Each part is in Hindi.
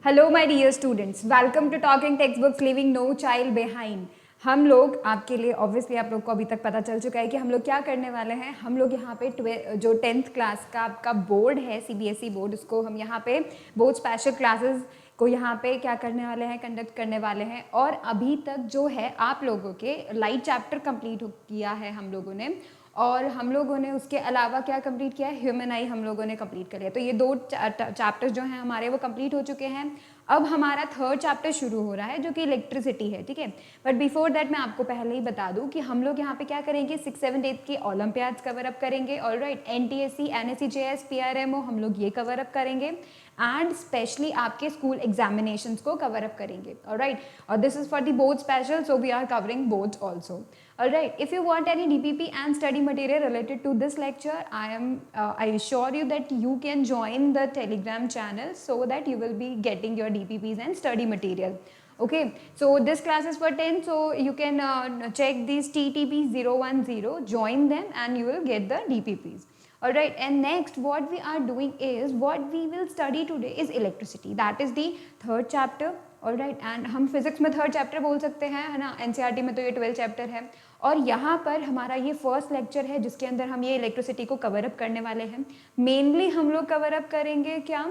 Hello my dear students, welcome to talking text books living no child behind. हम लोग आपके लिए ऑब्वियसली आप लोग को अभी तक पता चल चुका है कि हम लोग क्या करने वाले हैं। हम लोग यहाँ पे जो 10th क्लास का आपका बोर्ड है सीबीएसई बोर्ड, उसको हम यहाँ पे बोर्ड स्पेशल क्लासेस को यहाँ पे क्या करने वाले हैं, कंडक्ट करने वाले हैं। और अभी तक जो है आप लोगों के लाइट चैप्टर कंप्लीट किया है हम लोगों ने, और हम लोगों ने उसके अलावा क्या कंप्लीट किया है, ह्यूमन आई हम लोगों ने कंप्लीट कर लिया। तो ये दो चैप्टर्स जो हैं हमारे वो कंप्लीट हो चुके हैं। अब हमारा थर्ड चैप्टर शुरू हो रहा है जो कि इलेक्ट्रिसिटी है, ठीक है। बट बिफोर दैट मैं आपको पहले ही बता दूं कि हम लोग यहाँ पे क्या करेंगे, 6, 7, 8 के ओलंपियाड्स कवर अप करेंगे। Alright, NTSC, NSC, JS, PRMO हम लोग ये कवर अप करेंगे एंड स्पेशली आपके स्कूल एग्जामिनेशंस को कवर अप करेंगे। ऑलराइट, और this is for the board special, so we are covering boards also. Alright, if you want any DPP and study material related to this lecture, I assure you that you can join the Telegram channel so that you will be getting your DPPs and study material. Okay, so this class is for 10, so you can check these TTP010, join them and you will get the DPPs. Alright, and next what we are doing is, what we will study today is electricity. That is the third chapter. Alright, and हम फिजिक्स में थर्ड चैप्टर बोल सकते हैं, है ना। एनसीईआरटी में तो ये 12 चैप्टर है, और यहाँ पर हमारा ये फर्स्ट लेक्चर है जिसके अंदर हम ये इलेक्ट्रिसिटी को कवर अप करने वाले हैं। मेनली हम लोग कवर अप करेंगे क्या,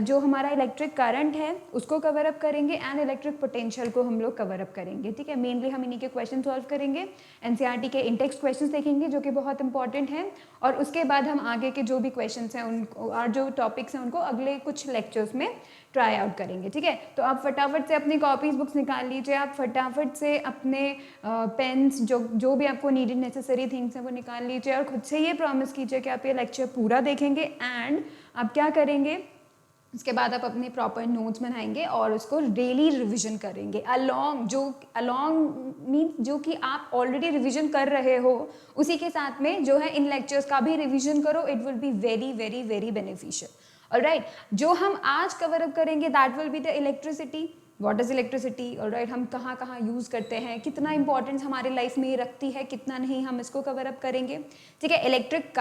जो हमारा इलेक्ट्रिक करंट है उसको कवर अप करेंगे एंड इलेक्ट्रिक पोटेंशियल को हम लोग कवर अप करेंगे, ठीक है। मेनली हम इन्हीं के क्वेश्चन सॉल्व करेंगे, एनसीईआरटी के इंटेक्स्ट क्वेश्चन देखेंगे जो कि बहुत इंपॉर्टेंट हैं, और उसके बाद हम आगे के जो भी क्वेश्चन हैं उनको और जो टॉपिक्स हैं उनको अगले कुछ लेक्चर्स में ट्राई आउट करेंगे, ठीक है। तो आप फटाफट से अपनी कॉपीज बुक्स निकाल लीजिए, आप फटाफट से अपने पेन्स जो भी आपको नीडेड नेसेसरी थिंग्स हैं वो निकाल लीजिए, और खुद से ये प्रॉमिस कीजिए कि आप ये लेक्चर पूरा देखेंगे एंड आप क्या करेंगे, उसके बाद आप अपने प्रॉपर नोट्स बनाएंगे और उसको डेली रिवीजन करेंगे अलॉन्ग मीन्स जो कि आप ऑलरेडी रिवीजन कर रहे हो उसी के साथ में जो है इन लेक्चर्स का भी रिवीजन करो। It will be very very very beneficial. Alright, जो हम आज कवर अप करेंगे that will be the electricity. What is electricity, alright, हम कहाँ कहाँ यूज़ करते हैं, कितना इंपॉर्टेंस हमारे लाइफ में ये रखती है, कितना नहीं, हम इसको कवर अप करेंगे, ठीक है। इलेक्ट्रिक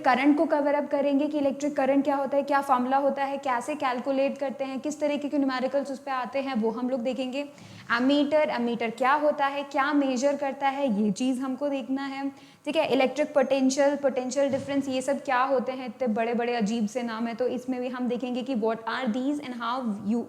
करंट को कवर अप करेंगे कि इलेक्ट्रिक करंट क्या होता है, क्या फॉर्मूला होता है, कैसे कैलकुलेट करते हैं, किस तरीके के न्यूमेरिकल्स उस पर आते हैं, वो हम लोग देखेंगे। एमीटर क्या होता है, क्या मेजर करता है, ये चीज़ हमको देखना है, ठीक है। इलेक्ट्रिक पोटेंशियल डिफरेंस, ये सब क्या होते हैं, इतने बड़े बड़े अजीब से नाम है, तो इसमें भी हम देखेंगे कि what are these and how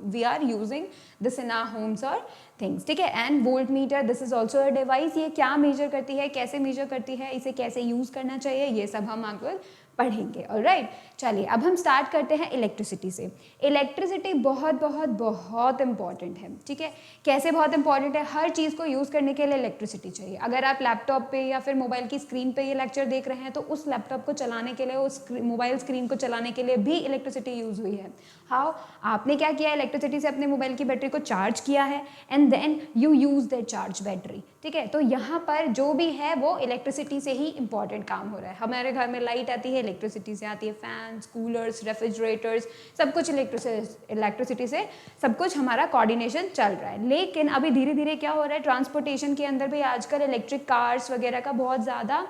we are using this in our homes और थिंग्स, ठीक है। And volt meter, this is also a device, ये क्या मेजर करती है, कैसे मेजर करती है, इसे कैसे यूज़ करना चाहिए, ये सब हम आगे पढ़ेंगे। ऑलराइट, चलिए अब हम स्टार्ट करते हैं इलेक्ट्रिसिटी से। इलेक्ट्रिसिटी बहुत बहुत बहुत इंपॉर्टेंट है, ठीक है। कैसे बहुत इंपॉर्टेंट है, हर चीज़ को यूज़ करने के लिए इलेक्ट्रिसिटी चाहिए। अगर आप लैपटॉप पे या फिर मोबाइल की स्क्रीन पे ये लेक्चर देख रहे हैं तो उस लैपटॉप को चलाने के लिए, उस मोबाइल स्क्रीन को चलाने के लिए भी इलेक्ट्रिसिटी यूज़ हुई है। हाउ, आपने क्या किया, इलेक्ट्रिसिटी से अपने मोबाइल की बैटरी को चार्ज किया है and then you use that charge battery, ठीक है। तो यहाँ पर जो भी है वो इलेक्ट्रिसिटी से ही इंपॉर्टेंट काम हो रहा है। हमारे घर में लाइट आती है, इलेक्ट्रिसिटी से आती है, फैंस, कूलर्स, रेफ्रिजरेटर्स, सब कुछ इलेक्ट्रिसिटी से सब कुछ हमारा कोऑर्डिनेशन चल रहा है। लेकिन अभी धीरे धीरे क्या हो रहा है, ट्रांसपोर्टेशन के अंदर भी आजकल इलेक्ट्रिक कार्स वगैरह का बहुत ज़्यादा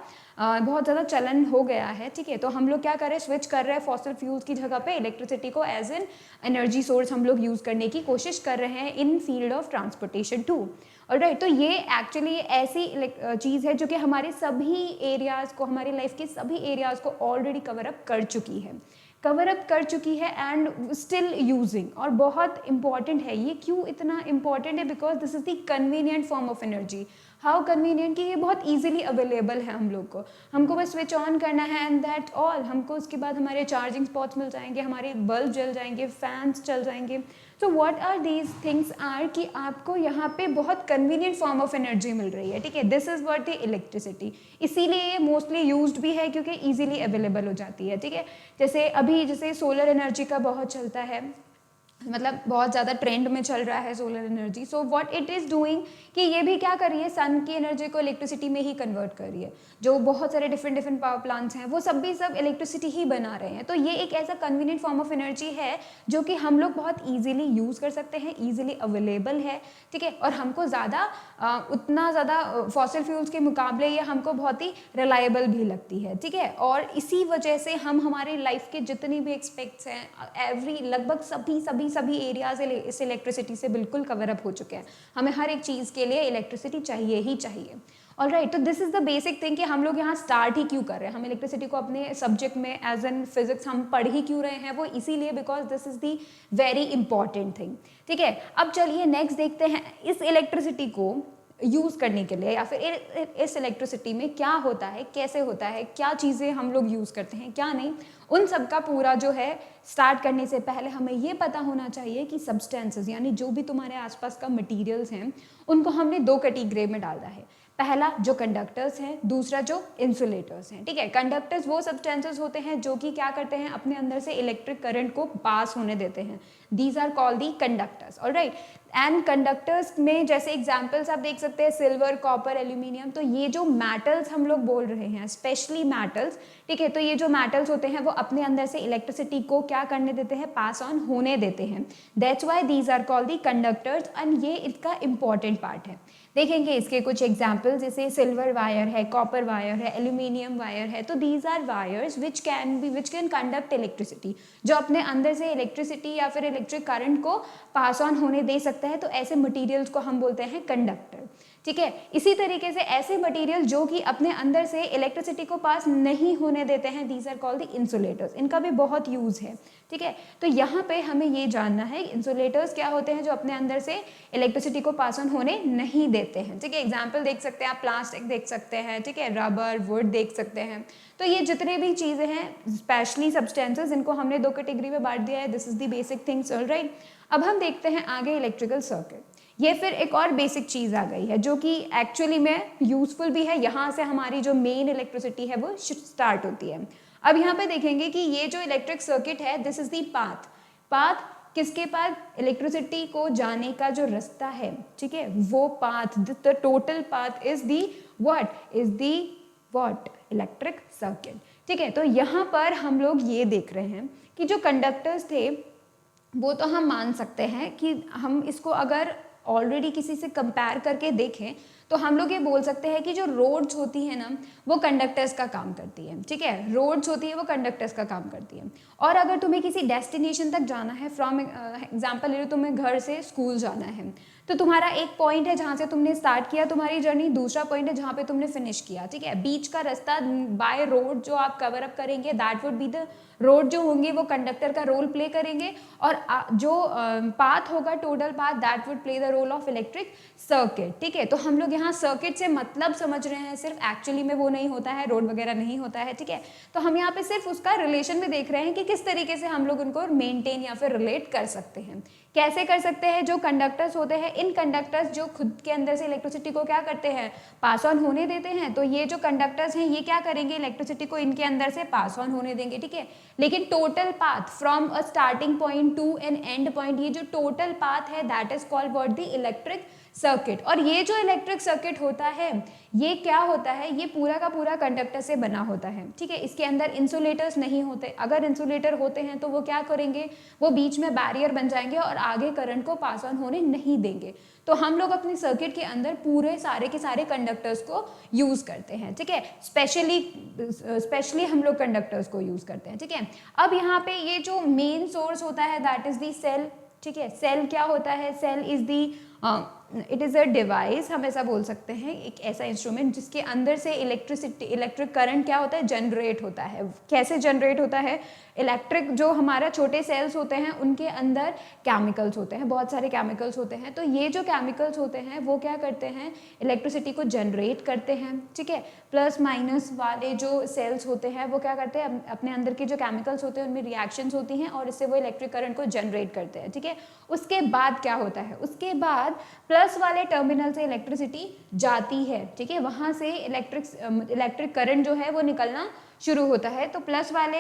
चलन हो गया है, ठीक है। तो हम लोग क्या कर रहे हैं, स्विच कर रहे हैं फॉसिल फ्यूल्स की जगह पे इलेक्ट्रिसिटी को एज एन एनर्जी सोर्स हम लोग यूज़ करने की कोशिश कर रहे हैं in field of transportation too. Alright, तो ये एक्चुअली ऐसी चीज़ है जो कि हमारे सभी एरियाज़ को, हमारी लाइफ के सभी एरियाज़ को ऑलरेडी कवर अप कर चुकी है एंड स्टिल यूजिंग, और बहुत इंपॉर्टेंट है। ये क्यों इतना इंपॉर्टेंट है, because this is the convenient form of energy. How convenient कि ये बहुत ईजिली अवेलेबल है हम लोग को, हमको बस स्विच ऑन करना है एंड दैट ऑल। हमको उसके बाद हमारे चार्जिंग स्पॉट्स मिल जाएंगे, हमारे बल्ब जल जाएंगे, फैंस चल जाएंगे। So what are these things are कि आपको यहाँ पे बहुत कन्वीनियंट फॉर्म ऑफ एनर्जी मिल रही है, ठीक है। This is what the electricity, इसीलिए ये मोस्टली यूज्ड भी है क्योंकि ईजिली अवेलेबल हो जाती है, ठीक है। जैसे सोलर एनर्जी का बहुत चलता है, मतलब बहुत ज़्यादा ट्रेंड में चल रहा है solar energy. So what it is doing कि ये भी क्या कर रही है, सन की एनर्जी को इलेक्ट्रिसिटी में ही कन्वर्ट कर रही है। जो बहुत सारे डिफरेंट पावर प्लांट्स हैं वो सब इलेक्ट्रिसिटी ही बना रहे हैं। तो ये एक ऐसा कन्वीनियंट फॉर्म ऑफ एनर्जी है जो कि हम लोग बहुत ईजिली यूज़ कर सकते हैं, ईजिली अवेलेबल है, ठीक है। और हमको उतना ज़्यादा फॉसिल फ्यूल्स के मुकाबले ये हमको बहुत ही रिलायबल भी लगती है, ठीक है। और इसी वजह से हम हमारी लाइफ के जितनी भी एक्सपेक्ट्स हैं, लगभग सभी सभी एरियाज इस इलेक्ट्रिसिटी से बिल्कुल कवर अप हो चुके हैं। हमें हर एक चीज़ के लिए इलेक्ट्रिसिटी चाहिए ही चाहिए। ऑलराइट, तो this is the basic thing कि हम लोग यहाँ स्टार्ट ही क्यों कर रहे हैं, हम इलेक्ट्रिसिटी को अपने सब्जेक्ट में एज एन फिजिक्स हम पढ़ ही क्यों रहे हैं, वो इसीलिए because this is the very important thing. ठीक है, अब चलिए नेक्स्ट देखते हैं इस इलेक्ट्रिसिटी को यूज़ करने के लिए या फिर इस इलेक्ट्रिसिटी में क्या होता है, कैसे होता है, क्या चीज़ें हम लोग यूज़ करते हैं, क्या नहीं, उन सब का पूरा जो है स्टार्ट करने से पहले हमें ये पता होना चाहिए कि सब्सटेंसेस यानी जो भी तुम्हारे आसपास का मटेरियल्स हैं उनको हमने दो कैटेगरी में डाला है। पहला जो कंडक्टर्स हैं, दूसरा जो इंसुलेटर्स हैं। ठीक है, कंडक्टर्स वो सब्सटेंसेस होते हैं जो कि क्या करते हैं, अपने अंदर से इलेक्ट्रिक करंट को पास होने देते हैं। These are called the conductors. Alright, and conductors में जैसे एग्जांपल्स आप देख सकते हैं सिल्वर, कॉपर, एल्यूमिनियम। तो ये जो मेटल्स हम लोग बोल रहे हैं, स्पेशली मेटल्स, ठीक है, तो ये जो मेटल्स होते हैं वो अपने अंदर से इलेक्ट्रिसिटी को क्या करने देते हैं, पास ऑन होने देते हैं। That's why these are called the conductors and ये इसका इंपॉर्टेंट पार्ट है। देखेंगे इसके कुछ एग्जाम्पल, जैसे सिल्वर वायर है, कॉपर वायर है, एल्यूमिनियम वायर है। तो these are wires which can conduct electricity, जो अपने अंदर से इलेक्ट्रिसिटी या फिर इलेक्ट्रिक करंट को पास ऑन होने दे सकता है। तो ऐसे मटेरियल्स को हम बोलते हैं कंडक्टर। ठीक है, इसी तरीके से ऐसे मटेरियल जो कि अपने अंदर से इलेक्ट्रिसिटी को पास नहीं होने देते हैं, these are called the insulators. इनका भी बहुत यूज है। ठीक है, तो यहाँ पे हमें ये जानना है इंसुलेटर्स क्या होते हैं जो अपने अंदर से इलेक्ट्रिसिटी को पास ऑन होने नहीं देते हैं। ठीक है, एग्जाम्पल देख सकते हैं आप, प्लास्टिक देख सकते हैं, ठीक है, रबर, वुड देख सकते हैं। तो ये जितने भी चीज़ें हैं स्पेशली सब्सटेंसेस, इनको हमने दो कैटेगरी में बांट दिया है। This is the basic things. Alright, अब हम देखते हैं आगे इलेक्ट्रिकल सर्किट। ये फिर एक और बेसिक चीज़ आ गई है जो कि एक्चुअली में यूजफुल भी है। यहाँ से हमारी जो मेन इलेक्ट्रिसिटी है वो स्टार्ट होती है। अब यहाँ पे देखेंगे कि ये जो इलेक्ट्रिक सर्किट है, this is the path. Path किसके पास, इलेक्ट्रिसिटी को जाने का जो रास्ता है, ठीक है, वो path, the total path is the what, is the what, electric circuit. ठीक है, तो यहाँ पर हम लोग ये देख रहे हैं कि जो कंडक्टर्स थे वो तो हम मान सकते हैं कि हम इसको अगर ऑलरेडी किसी से कंपेयर करके देखें तो हम लोग ये बोल सकते हैं कि जो रोड्स होती है ना वो कंडक्टर्स का काम करती है। ठीक है, रोड्स होती है वो कंडक्टर्स का काम करती है। और अगर तुम्हें किसी डेस्टिनेशन तक जाना है, फ्रॉम एग्जांपल ले लो, तुम्हें घर से स्कूल जाना है, तो तुम्हारा एक पॉइंट है जहाँ से तुमने स्टार्ट किया तुम्हारी जर्नी, दूसरा पॉइंट है जहाँ पे तुमने फिनिश किया। ठीक है, बीच का रास्ता बाय रोड जो आप कवर अप करेंगे, that would be the road जो होंगे वो कंडक्टर का रोल प्ले करेंगे। और जो पाथ होगा, total path, that would play the role of electric circuit. ठीक है, तो हम लोग यहाँ सर्किट से मतलब समझ रहे हैं सिर्फ, एक्चुअली में वो नहीं होता है, रोड वगैरह नहीं होता है। ठीक है, तो हम यहाँ पे सिर्फ उसका रिलेशन में देख रहे हैं कि किस तरीके से हम लोग उनको मेंटेन या फिर रिलेट कर सकते हैं। कैसे कर सकते हैं, जो कंडक्टर्स होते हैं, इन कंडक्टर्स जो खुद के अंदर से इलेक्ट्रिसिटी को क्या करते हैं, पास ऑन होने देते हैं। तो ये जो कंडक्टर्स हैं ये क्या करेंगे, इलेक्ट्रिसिटी को इनके अंदर से पास ऑन होने देंगे। ठीक है, लेकिन total path from a starting point to an end point, ये जो टोटल पाथ है that is called what, the electric circuit. और ये जो इलेक्ट्रिक सर्किट होता है ये क्या होता है, ये पूरा का पूरा कंडक्टर से बना होता है। ठीक है, इसके अंदर इंसुलेटर्स नहीं होते। अगर इंसुलेटर होते हैं तो वो क्या करेंगे, वो बीच में बैरियर बन जाएंगे और आगे करंट को पास ऑन होने नहीं देंगे। तो हम लोग अपने सर्किट के अंदर पूरे सारे के सारे कंडक्टर्स को यूज करते हैं। ठीक है, स्पेशली हम लोग कंडक्टर्स को यूज करते हैं। ठीक है, अब यहाँ पे ये जो मेन सोर्स होता है दैट इज दी सेल। ठीक है, सेल क्या होता है, cell is the it is a device, हम ऐसा बोल सकते हैं, एक ऐसा इंस्ट्रूमेंट जिसके अंदर से इलेक्ट्रिक करंट क्या होता है, जनरेट होता है। कैसे जनरेट होता है, इलेक्ट्रिक जो हमारा छोटे सेल्स होते हैं उनके अंदर केमिकल्स होते हैं, बहुत सारे केमिकल्स होते हैं। तो ये जो केमिकल्स होते हैं वो क्या करते हैं, इलेक्ट्रिसिटी को जनरेट करते हैं। ठीक है, प्लस माइनस वाले जो सेल्स होते हैं वो क्या करते हैं, अपने अंदर के जो केमिकल्स होते हैं उनमें रिएक्शंस होती हैं और इससे वो इलेक्ट्रिक करंट को जनरेट करते हैं। ठीक है, उसके बाद क्या होता है, उसके बाद प्लस वाले टर्मिनल से इलेक्ट्रिसिटी जाती है। ठीक है, वहाँ से इलेक्ट्रिक करंट जो है वो निकलना शुरू होता है। तो प्लस वाले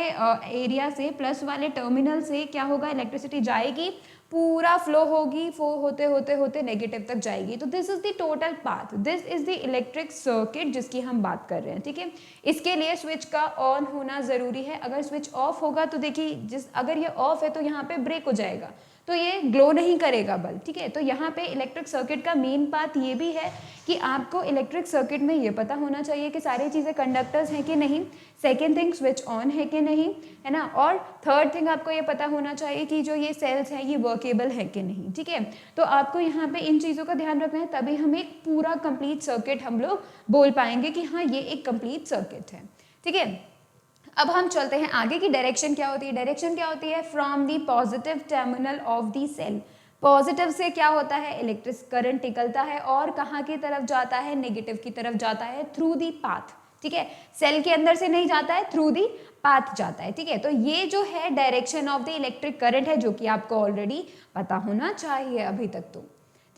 एरिया से, प्लस वाले टर्मिनल से क्या होगा, इलेक्ट्रिसिटी जाएगी, पूरा फ्लो होगी, होते होते होते नेगेटिव तक जाएगी। तो this is the total path, this is the electric circuit जिसकी हम बात कर रहे हैं। ठीक है, इसके लिए स्विच का ऑन होना ज़रूरी है। अगर स्विच ऑफ होगा तो देखिए, अगर ये ऑफ है तो यहाँ पे ब्रेक हो जाएगा, तो ये ग्लो नहीं करेगा बल्ब। ठीक है, तो यहाँ पे इलेक्ट्रिक सर्किट का मेन पार्ट ये भी है कि आपको इलेक्ट्रिक सर्किट में ये पता होना चाहिए कि सारी चीज़ें कंडक्टर्स हैं कि नहीं, सेकेंड थिंग स्विच ऑन है कि नहीं, है ना, और थर्ड थिंग आपको ये पता होना चाहिए कि जो ये सेल्स हैं ये वर्किंग वर्केबल है कि नहीं, ठीक है। तो आपको यहाँ पे इन चीज़ों का ध्यान रखना है, तभी हम एक पूरा कंप्लीट सर्किट हम लोग बोल पाएंगे कि हाँ ये एक कंप्लीट सर्किट है, ठीक है। अब हम चलते हैं आगे की डायरेक्शन क्या होती है। डायरेक्शन क्या होती है, from the positive terminal of the cell. Positive से क्या होता है, इलेक्ट्रिक करंट निकलता है और कहाँ की तरफ जाता है, नेगेटिव की तरफ जाता है, थ्रू दी पाथ, ठीक है। सेल के अंदर से नहीं जाता है, थ्रू दी पाथ जाता है, ठीक है। तो ये जो है direction of the electric current है, जो कि आपको ऑलरेडी पता होना चाहिए अभी तक तो,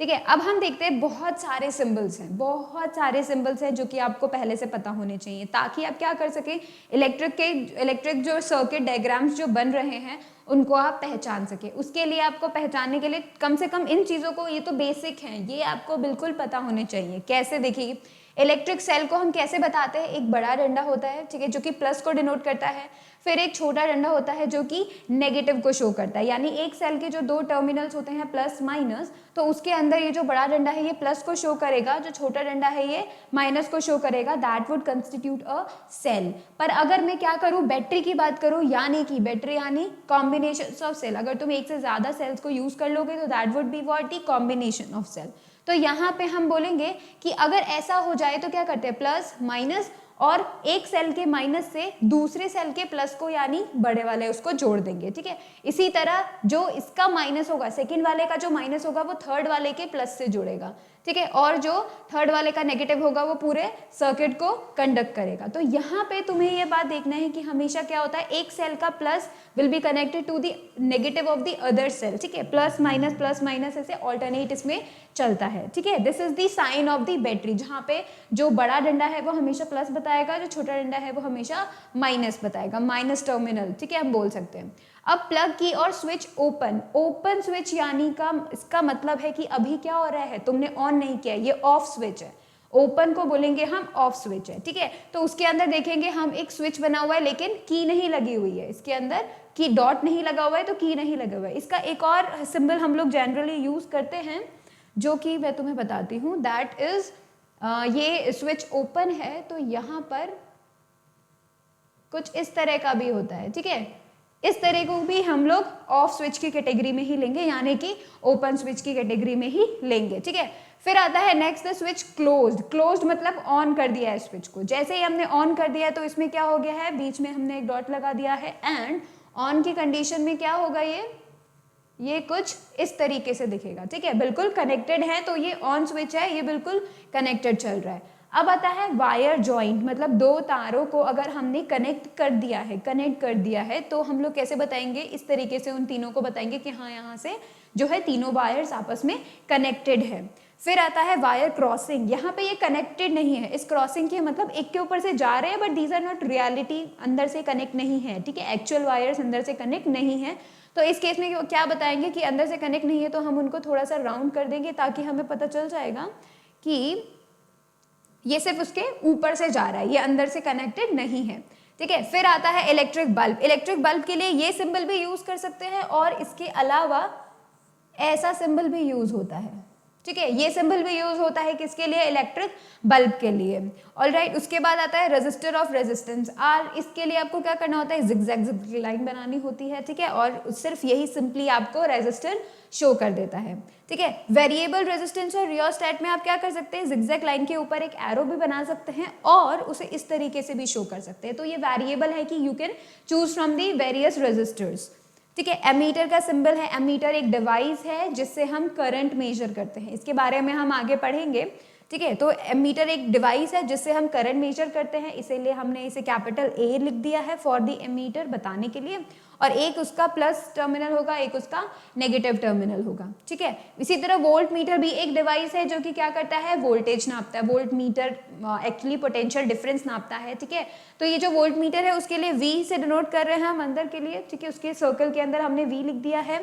ठीक है। अब हम देखते हैं बहुत सारे सिंबल्स हैं, बहुत सारे सिंबल्स हैं जो कि आपको पहले से पता होने चाहिए, ताकि आप क्या कर सकें, इलेक्ट्रिक जो सर्किट डायग्राम्स जो बन रहे हैं उनको आप पहचान सके। उसके लिए आपको पहचानने के लिए कम से कम इन चीज़ों को, ये तो बेसिक हैं, ये आपको बिल्कुल पता होने चाहिए। कैसे, देखिए इलेक्ट्रिक सेल को हम कैसे बताते हैं, एक बड़ा डंडा होता है, ठीक है, जो कि प्लस को डिनोट करता है, फिर एक छोटा डंडा होता है जो कि नेगेटिव को शो करता है। यानी एक सेल के जो दो टर्मिनल्स होते हैं प्लस माइनस, तो उसके अंदर ये जो बड़ा डंडा है ये प्लस को शो करेगा, जो छोटा डंडा है ये माइनस को शो करेगा, that would constitute a cell. पर अगर मैं क्या करूं, बैटरी की बात करूं, यानी कि बैटरी यानी कॉम्बिनेशन ऑफ सेल, अगर तुम एक से ज्यादा सेल्स को यूज कर लोगे तो that would be what, the combination of cell. तो यहाँ पे हम बोलेंगे कि अगर ऐसा हो जाए तो क्या करते हैं, प्लस माइनस, और एक सेल के माइनस से दूसरे सेल के प्लस को यानी बड़े वाले उसको जोड़ देंगे, ठीक है। इसी तरह जो इसका माइनस होगा, सेकंड वाले का जो माइनस होगा वो थर्ड वाले के प्लस से जुड़ेगा, ठीक है, और जो थर्ड वाले का नेगेटिव होगा वो पूरे सर्किट को कंडक्ट करेगा। तो यहाँ पे तुम्हें ये बात देखना है कि हमेशा क्या होता है, एक सेल का plus will be connected to the negative of the other cell, ठीक है, प्लस माइनस ऐसे ऑल्टरनेट इसमें चलता है, ठीक है। This is the sign of the battery, जहाँ पे जो बड़ा डंडा है वो हमेशा प्लस बताएगा, जो छोटा डंडा है वो हमेशा माइनस बताएगा, माइनस टर्मिनल, ठीक है, हम बोल सकते हैं। अब प्लग की और स्विच ओपन स्विच यानी का इसका मतलब है कि अभी क्या हो रहा है, तुमने ऑन नहीं किया, ये ऑफ स्विच है। ओपन को बोलेंगे हम ऑफ स्विच है, ठीक है। तो उसके अंदर देखेंगे हम एक स्विच बना हुआ है लेकिन की नहीं लगी हुई है, इसके अंदर की डॉट नहीं लगा हुआ है तो की नहीं लगा हुआ है। इसका एक और सिंबल हम लोग जनरली यूज करते हैं जो कि मैं तुम्हें बताती हूँ, दैट इज ये स्विच ओपन है तो यहाँ पर कुछ इस तरह का भी होता है, ठीक है। इस तरह को भी हम लोग ऑफ स्विच की कैटेगरी में ही लेंगे, यानी कि ओपन स्विच की कैटेगरी में ही लेंगे, ठीक है। फिर आता है नेक्स्ट द स्विच क्लोज्ड मतलब ऑन कर दिया है स्विच को। जैसे ही हमने ऑन कर दिया तो इसमें क्या हो गया है, बीच में हमने एक डॉट लगा दिया है, एंड ऑन की कंडीशन में क्या होगा, ये कुछ इस तरीके से दिखेगा, ठीक है, बिल्कुल कनेक्टेड है, तो ये ऑन स्विच है, ये बिल्कुल कनेक्टेड चल रहा है। अब आता है वायर जॉइंट, मतलब दो तारों को अगर हमने कनेक्ट कर दिया है तो हम लोग कैसे बताएंगे, इस तरीके से उन तीनों को बताएंगे कि हाँ यहाँ से जो है तीनों वायर्स आपस में कनेक्टेड है। फिर आता है वायर क्रॉसिंग, यहाँ पे ये कनेक्टेड नहीं है, इस क्रॉसिंग के मतलब एक के ऊपर से जा रहे हैं, but these are not reality, अंदर से कनेक्ट नहीं है, ठीक है, एक्चुअल वायर्स अंदर से कनेक्ट नहीं है। तो इस केस में क्या बताएंगे कि अंदर से कनेक्ट नहीं है, तो हम उनको थोड़ा सा राउंड कर देंगे ताकि हमें पता चल जाएगा कि ये सिर्फ उसके ऊपर से जा रहा है, ये अंदर से कनेक्टेड नहीं है, ठीक है। फिर आता है इलेक्ट्रिक बल्ब के लिए ये सिंबल भी यूज कर सकते हैं, और इसके अलावा ऐसा सिंबल भी यूज होता है, ठीक है, ये सिंबल भी यूज होता है किसके लिए, इलेक्ट्रिक बल्ब के लिए। ऑलराइट, उसके बाद आता है रजिस्टर ऑफ रेजिस्टेंस आर, इसके लिए आपको क्या करना होता है, जिगजैग लाइन बनानी होती है, ठीक है, और सिर्फ यही सिंपली आपको रेजिस्टर शो कर देता है, ठीक है। वेरिएबल रेजिस्टेंस और रियोस्टेट में आप क्या कर सकते हैं, जिगजैग लाइन के ऊपर एक एरो भी बना सकते हैं और उसे इस तरीके से भी शो कर सकते हैं। तो ये वेरिएबल है कि you can choose from the various resistors, ठीक है। एमीटर का सिंबल है, एमीटर एक डिवाइस है जिससे हम करंट मेजर करते हैं, इसके बारे में हम आगे पढ़ेंगे, ठीक है। तो एमीटर एक डिवाइस है जिससे हम करंट मेजर करते हैं, इसीलिए हमने इसे कैपिटल ए लिख दिया है फॉर द एमीटर बताने के लिए, और एक उसका प्लस टर्मिनल होगा, एक उसका नेगेटिव टर्मिनल होगा, ठीक है। इसी तरह वोल्ट मीटर भी एक डिवाइस है जो कि क्या करता है, वोल्टेज नापता है, voltmeter actually potential difference नापता है, ठीक है। तो ये जो वोल्ट मीटर है उसके लिए V से डिनोट कर रहे हैं हम अंदर के लिए, ठीक है, उसके सर्कल के अंदर हमने V लिख दिया है,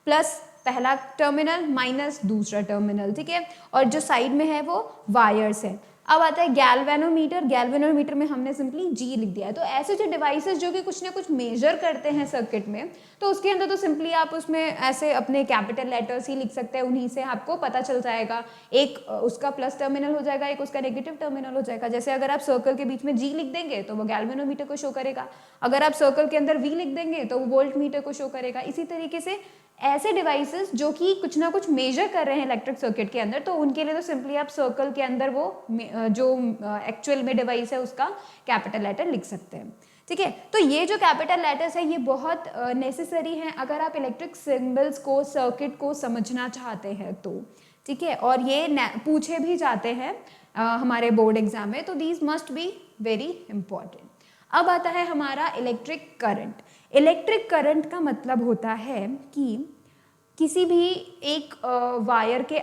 प्लस पहला टर्मिनल माइनस दूसरा टर्मिनल, ठीक है, और जो साइड में है वो वायर्स है। अब आता है गैल्वेनोमीटर में हमने सिंपली G लिख दिया है। तो ऐसे जो डिवाइसेस जो कि कुछ ना कुछ मेजर करते हैं सर्किट में, तो उसके अंदर तो सिंपली आप उसमें ऐसे अपने कैपिटल लेटर्स ही लिख सकते हैं, उन्हीं से आपको पता चल जाएगा, एक उसका प्लस टर्मिनल हो जाएगा, एक उसका नेगेटिव टर्मिनल हो जाएगा। जैसे अगर आप सर्कल के बीच में G लिख देंगे तो वो गैल्वेनोमीटर को शो करेगा, अगर आप सर्कल के अंदर V लिख देंगे तो वो वोल्ट मीटर को शो करेगा। इसी तरीके से ऐसे डिवाइसेस जो कि कुछ ना कुछ मेजर कर रहे हैं इलेक्ट्रिक सर्किट के अंदर, तो उनके लिए तो सिंपली आप सर्कल के अंदर वो जो एक्चुअल में डिवाइस है उसका कैपिटल लेटर लिख सकते हैं, ठीक है। तो ये जो कैपिटल लेटर्स है ये बहुत नेसेसरी हैं अगर आप इलेक्ट्रिक सिंबल्स को, सर्किट को समझना चाहते हैं तो, ठीक है। और ये पूछे भी जाते हैं हमारे बोर्ड एग्जाम में, तो these must be very important. अब आता है हमारा इलेक्ट्रिक करंट। इलेक्ट्रिक करंट का मतलब होता है कि किसी भी एक वायर के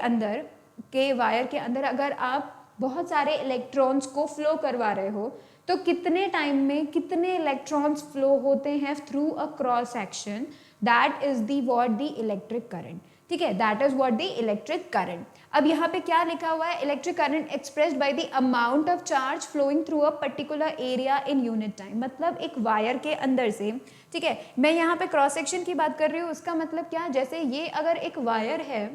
अंदर अगर आप बहुत सारे इलेक्ट्रॉन्स को फ्लो करवा रहे हो तो कितने टाइम में कितने इलेक्ट्रॉन्स फ्लो होते हैं through a cross section, that is the what the electric current, ठीक है, that is what the electric current. अब यहाँ पे क्या लिखा हुआ है, electric current expressed by the amount of charge flowing through a particular area in unit time. मतलब एक वायर के अंदर से, ठीक है, मैं यहाँ पे क्रॉस सेक्शन की बात कर रही हूँ, उसका मतलब क्या, जैसे ये अगर एक वायर है,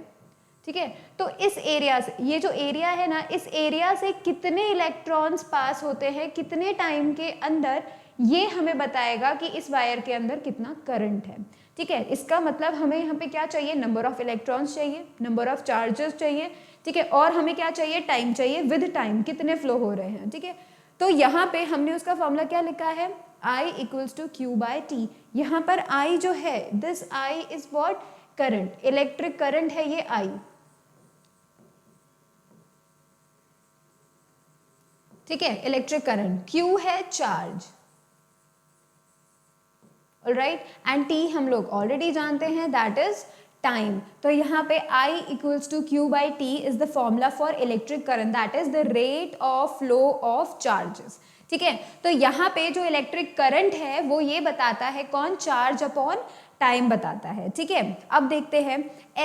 ठीक है, तो इस एरिया से, ये जो एरिया है ना, इस एरिया से कितने इलेक्ट्रॉन्स पास होते हैं कितने टाइम के अंदर, ये हमें बताएगा कि इस वायर के अंदर कितना करंट है, ठीक है। इसका मतलब हमें यहाँ पे क्या चाहिए, नंबर ऑफ इलेक्ट्रॉन्स चाहिए, नंबर ऑफ चार्जेस चाहिए, ठीक है, और हमें क्या चाहिए, टाइम चाहिए, विद टाइम कितने फ्लो हो रहे हैं, ठीक है। तो यहाँ पे हमने उसका फॉर्मूला क्या लिखा है, I equals to Q by T। यहाँ पर I जो है, this I is what, current, electric current है ये I, ठीक है, इलेक्ट्रिक करंट। Q है चार्ज, ऑलराइट, एंड T हम लोग ऑलरेडी जानते हैं, दैट इज टाइम। तो यहाँ पे I equals to Q by T is the formula for electric current, that is the rate of flow of charges, ठीक है। तो यहाँ पे जो इलेक्ट्रिक करंट है वो ये बताता है कौन, चार्ज अपॉन टाइम बताता है, ठीक है। अब देखते हैं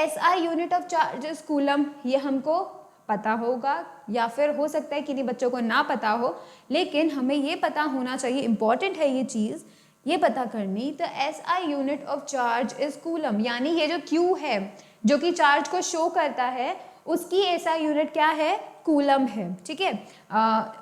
SI unit of charges coulomb, ये हमको पता होगा या फिर हो सकता है किन्हीं बच्चों को ना पता हो, लेकिन हमें ये पता होना चाहिए, इंपॉर्टेंट है ये चीज़ ये पता करनी। तो SI unit of charge is coulomb, यानी ये जो Q है जो कि चार्ज को शो करता है उसकी SI यूनिट क्या है, कूलम है, ठीक है।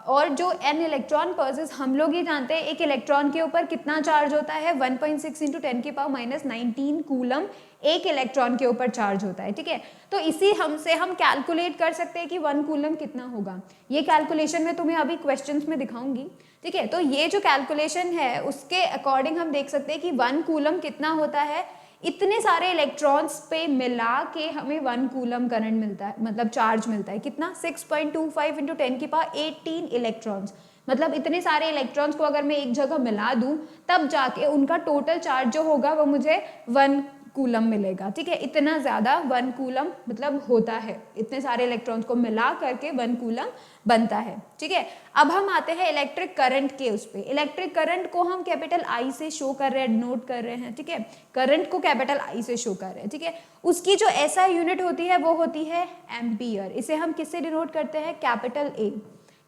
और जो n इलेक्ट्रॉन पल्सेस, हम लोग ये जानते हैं एक इलेक्ट्रॉन के ऊपर कितना चार्ज होता है, 1.6 इंटू 10 की पावर माइनस 19 कूलम एक इलेक्ट्रॉन के ऊपर चार्ज होता है, ठीक है। तो इसी हमसे हम कैलकुलेट कर सकते हैं कि 1 कूलम कितना होगा। ये कैलकुलेशन मैं तुम्हें अभी क्वेश्चंस में दिखाऊंगी, ठीक है। तो ये जो कैलकुलेशन है उसके अकॉर्डिंग हम देख सकते हैं कि 1 कूलम कितना होता है, इतने सारे इलेक्ट्रॉन्स पे मिला के हमें 1 कूलम करंट मिलता है, मतलब चार्ज मिलता है कितना, 6.25 इंटू 10 की पावर 18 इलेक्ट्रॉन्स। मतलब इतने सारे इलेक्ट्रॉन्स को अगर मैं एक जगह मिला दूं तब जाके उनका टोटल चार्ज जो होगा वो मुझे 1 कूलम मिलेगा, ठीक है। इतना ज़्यादा 1 कूलम मतलब होता है, इतने सारे इलेक्ट्रॉन्स को मिला करके 1 कूलम बनता है, ठीक है। अब हम आते हैं इलेक्ट्रिक करंट के उस पे। इलेक्ट्रिक करंट को हम कैपिटल I से शो कर रहे हैं, नोट कर रहे हैं, ठीक है। करंट को कैपिटल I से शो कर रहे हैं, ठीक है। उसकी जो SI यूनिट होती है वो होती है एम्पियर। इसे हम किससे डिनोट करते हैं, कैपिटल A।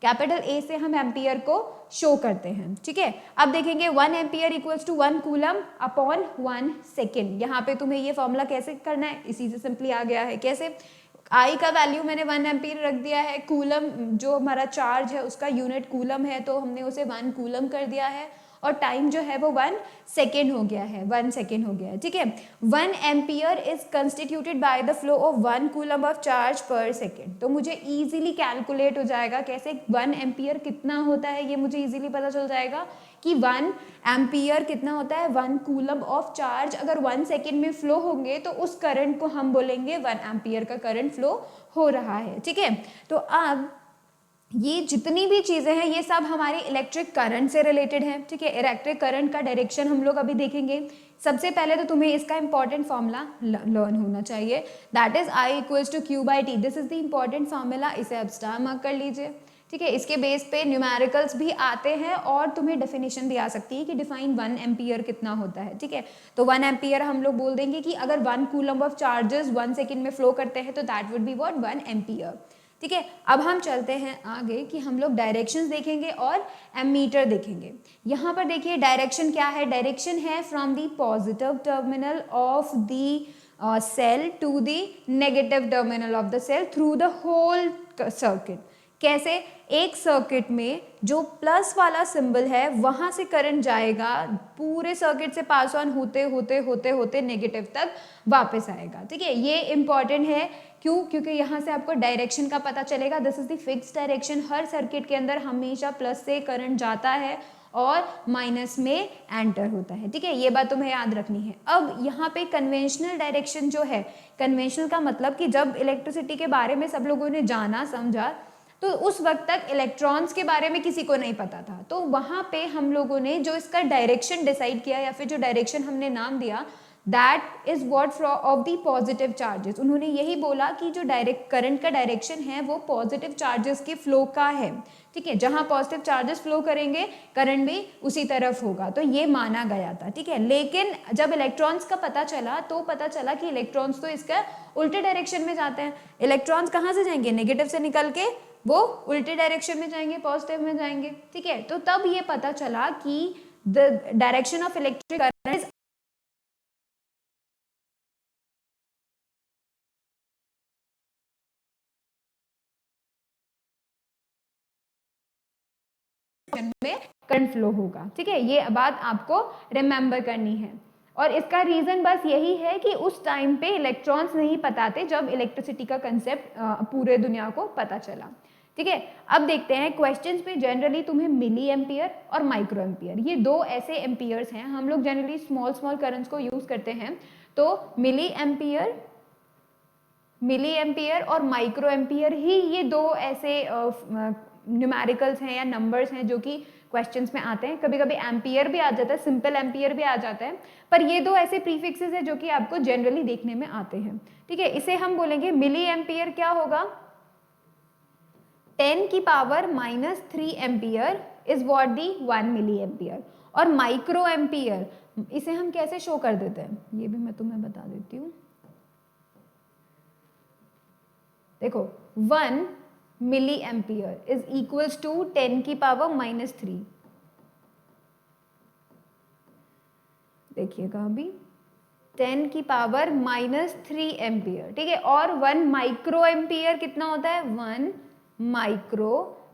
कैपिटल A से हम एम्पियर को शो करते हैं, ठीक है। अब देखेंगे 1 ampere equals to 1 coulomb upon 1 second. यहाँ पे तुम्हें ये फॉर्मूला कैसे करना है, इसी से सिंपली आ गया है। कैसे, I का वैल्यू मैंने 1 एम्पियर रख दिया है, कूलम जो हमारा चार्ज है उसका यूनिट कूलम है तो हमने उसे 1 कूलम कर दिया है, और टाइम जो है वो 1 सेकेंड हो गया है, 1 सेकेंड हो गया है, ठीक है। 1 ampere is constituted by the flow of 1 coulomb of charge पर सेकेंड। तो मुझे इजीली कैलकुलेट हो जाएगा कैसे, 1 एम्पियर कितना होता है ये मुझे इजीली पता चल जाएगा कि 1 एम्पियर कितना होता है, 1 कूलम ऑफ चार्ज अगर 1 सेकेंड में फ्लो होंगे तो उस करंट को हम बोलेंगे 1 एम्पियर का करंट फ्लो हो रहा है, ठीक है। तो अब ये जितनी भी चीज़ें हैं ये सब हमारे इलेक्ट्रिक करंट से रिलेटेड हैं, ठीक है। इलेक्ट्रिक करंट का डायरेक्शन हम लोग अभी देखेंगे। सबसे पहले तो तुम्हें इसका इंपॉर्टेंट फार्मूला लर्न होना चाहिए, that is I equals to Q by T। This is the important formula, इसे आप स्टार मार्क कर लीजिए, ठीक है। इसके बेस पे न्यूमेरिकल्स भी आते हैं और तुम्हें डेफिनेशन भी आ सकती है कि डिफाइन 1 एम्पियर कितना होता है, ठीक है। तो 1 एम्पियर हम लोग बोल देंगे कि अगर 1 कूलम ऑफ चार्जेस 1 सेकेंड में फ्लो करते हैं तो that would be what, 1 ampere, ठीक है। अब हम चलते हैं आगे कि हम लोग डायरेक्शंस देखेंगे और एमीटर देखेंगे। यहाँ पर देखिए डायरेक्शन क्या है, डायरेक्शन है from the positive terminal of the cell to the negative terminal of the cell through the whole circuit. कैसे? एक सर्किट में जो प्लस वाला सिंबल है वहां से करंट जाएगा, पूरे सर्किट से पास ऑन होते होते होते होते नेगेटिव तक वापस आएगा। ठीक है, ये इंपॉर्टेंट है। क्यों? क्योंकि यहाँ से आपको डायरेक्शन का पता चलेगा। This is the fix direction. Her circuit के अंदर हमेशा प्लस से करंट जाता है और माइनस में एंटर होता है। ठीक है, ये बात तुम्हें याद रखनी है। अब यहाँ पे कन्वेंशनल डायरेक्शन जो है, कन्वेंशनल का मतलब कि जब इलेक्ट्रिसिटी के बारे में सब लोगों ने जाना समझा तो उस वक्त तक इलेक्ट्रॉन्स के बारे में किसी को नहीं पता था। तो वहाँ पे हम लोगों ने जो इसका डायरेक्शन डिसाइड किया या फिर जो डायरेक्शन हमने नाम दिया, that is what of the positive charges. उन्होंने यही बोला कि जो डायरेक्ट करंट का डायरेक्शन है वो पॉजिटिव चार्जेस के फ्लो का है। ठीक है, जहां पॉजिटिव चार्जेस फ्लो करेंगे करंट भी उसी तरफ होगा, तो ये माना गया था। ठीक है, लेकिन जब इलेक्ट्रॉन्स का पता चला तो पता चला कि इलेक्ट्रॉन्स तो इसका उल्टे डायरेक्शन में जाते हैं। इलेक्ट्रॉन्स कहाँ से जाएंगे? नेगेटिव से निकल के वो उल्टे डायरेक्शन में जाएंगे, पॉजिटिव में जाएंगे। ठीक है, तो तब ये पता चला कि the direction of electric current is में करंट फ्लो होगा। ठीक है, ये बात आपको रिमेंबर करनी है। और इसका रीजन बस यही है कि उस टाइम पे इलेक्ट्रॉन्स नहीं पता थे जब इलेक्ट्रिसिटी का कंसेप्ट पूरे दुनिया को पता चला। ठीक है, अब देखते हैं क्वेश्चंस में जनरली तुम्हें मिली एम्पियर और माइक्रो एम्पियर, ये दो ऐसे एम्पियर्स हैं। हम लोग जनरली स्मॉल स्मॉल करंट्स को यूज करते हैं, तो मिली एम्पियर और माइक्रो एम्पियर ही ये दो ऐसे न्यूमेरिकल्स हैं या नंबर्स हैं जो कि क्वेश्चंस में आते हैं। कभी कभी एम्पियर भी आ जाता है, सिंपल एम्पियर भी आ जाता है, पर ये दो ऐसे प्रीफिक्सेस है जो कि आपको जनरली देखने में आते हैं। ठीक है, इसे हम बोलेंगे मिली एम्पियर क्या होगा? 10 की power -3 ampere is what the 1 milli ampere. और माइक्रो एम्पियर इसे हम कैसे शो कर देते हैं, ये भी मैं तुम्हें बता देती हूँ। देखो 1 milli ampere is equals to 10 की पावर -3। देखिएगा अभी 10 की पावर -3 एम्पियर। ठीक है, और 1 माइक्रो एम्पियर कितना होता है? 1 माइक्रो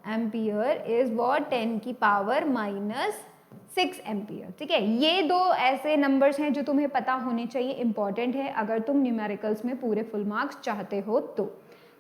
एम्पियर इज व्हाट 10 की पावर -6 एम्पियर। ठीक है, ये दो ऐसे नंबर्स हैं जो तुम्हें पता होने चाहिए, इंपॉर्टेंट है अगर तुम न्यूमेरिकल्स में पूरे फुल मार्क्स चाहते हो तो।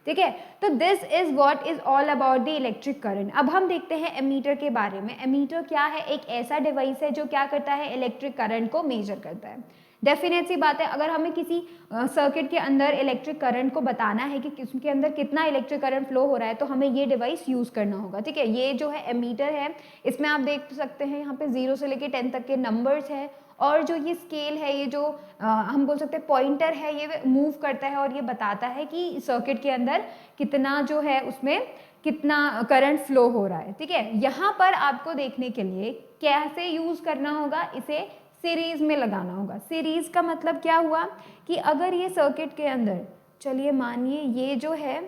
ठीक है, तो this is what is all about the electric current. अब हम देखते हैं एमीटर के बारे में। एमीटर क्या है? एक ऐसा डिवाइस है जो क्या करता है? इलेक्ट्रिक करंट को मेजर करता है। डेफिनेट सी बात है, अगर हमें किसी सर्किट के अंदर इलेक्ट्रिक करंट को बताना है कि उसके अंदर कितना इलेक्ट्रिक करंट फ्लो हो रहा है, तो हमें ये डिवाइस यूज करना होगा। ठीक है, ये जो है एमीटर है, इसमें आप देख सकते हैं यहाँ पे 0 से लेके 10 तक के नंबर्स है, और जो ये स्केल है, ये जो हम बोल सकते हैं पॉइंटर है, ये मूव करता है और ये बताता है कि सर्किट के अंदर कितना जो है उसमें कितना करंट फ्लो हो रहा है। ठीक है, यहाँ पर आपको देखने के लिए कैसे यूज करना होगा, इसे सीरीज में लगाना होगा। सीरीज का मतलब क्या हुआ कि अगर ये सर्किट के अंदर, चलिए मानिए ये जो है,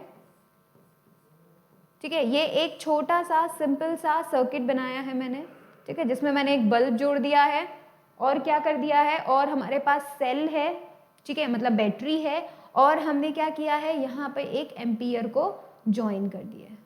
ठीक है, ये एक छोटा सा सिंपल सा सर्किट बनाया है मैंने। ठीक है, जिसमें मैंने एक बल्ब जोड़ दिया है और क्या कर दिया है, और हमारे पास सेल है, ठीक है, मतलब बैटरी है, और हमने क्या किया है, यहाँ पे एक एम्पियर को ज्वाइन कर दिया है।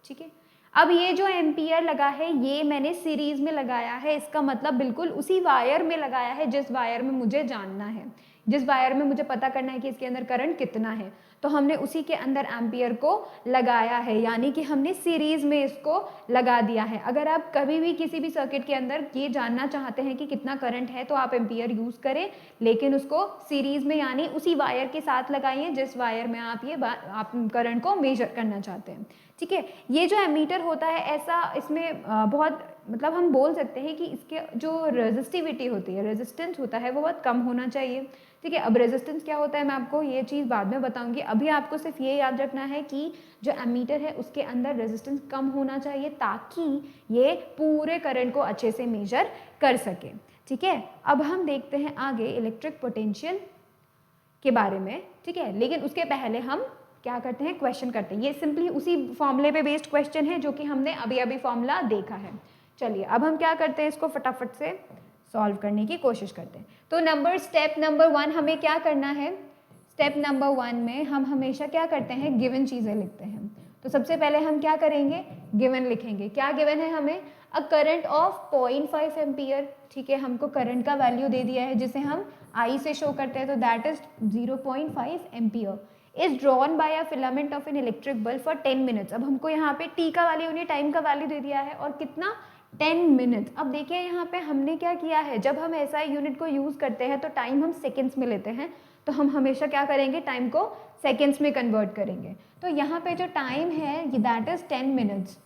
ठीक है, अब ये जो एम्पियर लगा है ये मैंने सीरीज में लगाया है, इसका मतलब बिल्कुल उसी वायर में लगाया है जिस वायर में मुझे जानना है, जिस वायर में मुझे पता करना है कि इसके अंदर करंट कितना है, तो हमने उसी के अंदर एम्पियर को लगाया है, यानी कि हमने सीरीज में इसको लगा दिया है। अगर आप कभी भी किसी भी सर्किट के अंदर ये जानना चाहते हैं कि कितना करंट है तो आप एम्पियर यूज करें, लेकिन उसको सीरीज में यानी उसी वायर के साथ लगाइए जिस वायर में आप आप करंट को मेजर करना चाहते हैं। ठीक है, ये जो एमीटर होता है ऐसा, इसमें बहुत मतलब हम बोल सकते हैं कि इसके जो रेजिस्टिविटी होती है, रेजिस्टेंस होता है, वो बहुत कम होना चाहिए। ठीक है, अब रेजिस्टेंस क्या होता है मैं आपको ये चीज़ बाद में बताऊंगी, अभी आपको सिर्फ ये याद रखना है कि जो एमीटर है उसके अंदर रेजिस्टेंस कम होना चाहिए ताकि ये पूरे करंट को अच्छे से मेजर कर सके। ठीक है, अब हम देखते हैं आगे इलेक्ट्रिक पोटेंशियल के बारे में। ठीक है, लेकिन उसके पहले हम क्या करते हैं, क्वेश्चन करते हैं। ये सिंपली उसी फॉर्मूले पे बेस्ड क्वेश्चन है जो कि हमने अभी अभी फॉर्मूला देखा है। चलिए अब हम क्या करते हैं, इसको फटाफट से सॉल्व करने की कोशिश करते हैं। तो स्टेप नंबर 1 हमें क्या करना है, स्टेप नंबर 1 में हम हमेशा क्या करते हैं, गिवन चीज़ें लिखते हैं। तो सबसे पहले हम क्या करेंगे, गिवन लिखेंगे। क्या गिवन है हमें, अ करंट ऑफ 0.5 एम्पियर, ठीक है, हमको करंट का वैल्यू दे दिया है जिसे हम आई से शो करते हैं, तो that is 0.5 ampere is drawn by a filament of an electric bulb for 10 minutes. अब हमको यहाँ पे टी का वैल्यू नहीं, टाइम का वैल्यू दे दिया है, और कितना, 10 मिनट्स। अब देखिए यहाँ पे हमने क्या किया है, जब हम एसआई यूनिट को यूज़ करते हैं तो टाइम हम सेकेंड्स में लेते हैं, तो हम हमेशा क्या करेंगे, टाइम को सेकेंड्स में कन्वर्ट करेंगे। तो यहाँ पे जो टाइम है दैट इज़ 10 मिनट्स,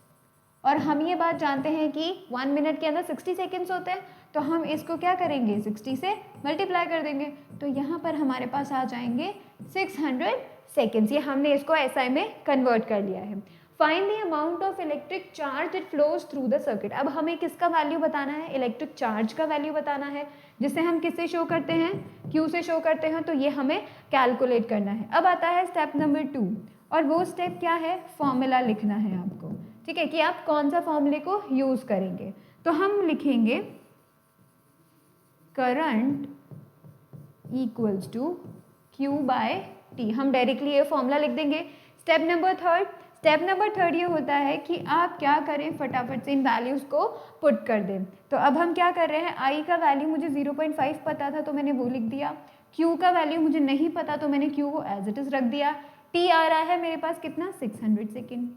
और हम ये बात जानते हैं कि 1 मिनट के अंदर 60 सेकेंड्स होते हैं, तो हम इसको क्या करेंगे, 60 से मल्टीप्लाई कर देंगे, तो यहाँ पर हमारे पास आ जाएंगे 600 सेकेंड्स। ये हमने इसको एसआई में कन्वर्ट कर लिया है। Find the amount of electric charge that flows through the circuit. अब हमें किसका वैल्यू बताना है, इलेक्ट्रिक चार्ज का वैल्यू बताना है, जिसे हम किससे शो करते हैं, क्यू से शो करते हैं, तो ये हमें कैलकुलेट करना है। अब आता है स्टेप नंबर 2, और वो स्टेप क्या है, फॉर्मूला लिखना है आपको, ठीक है, कि आप कौन सा फॉर्मूले को यूज करेंगे। तो हम लिखेंगे current equals to Q by T, हम डायरेक्टली ये फॉर्मूला लिख देंगे। स्टेप नंबर थर्ड ये होता है कि आप क्या करें, फटाफट से इन वैल्यूज़ को पुट कर दें। तो अब हम क्या कर रहे हैं, आई का वैल्यू मुझे 0.5 पता था तो मैंने वो लिख दिया, क्यू का वैल्यू मुझे नहीं पता तो मैंने क्यू को एज इट इज़ रख दिया, टी आ रहा है मेरे पास कितना, 600 सेकेंड,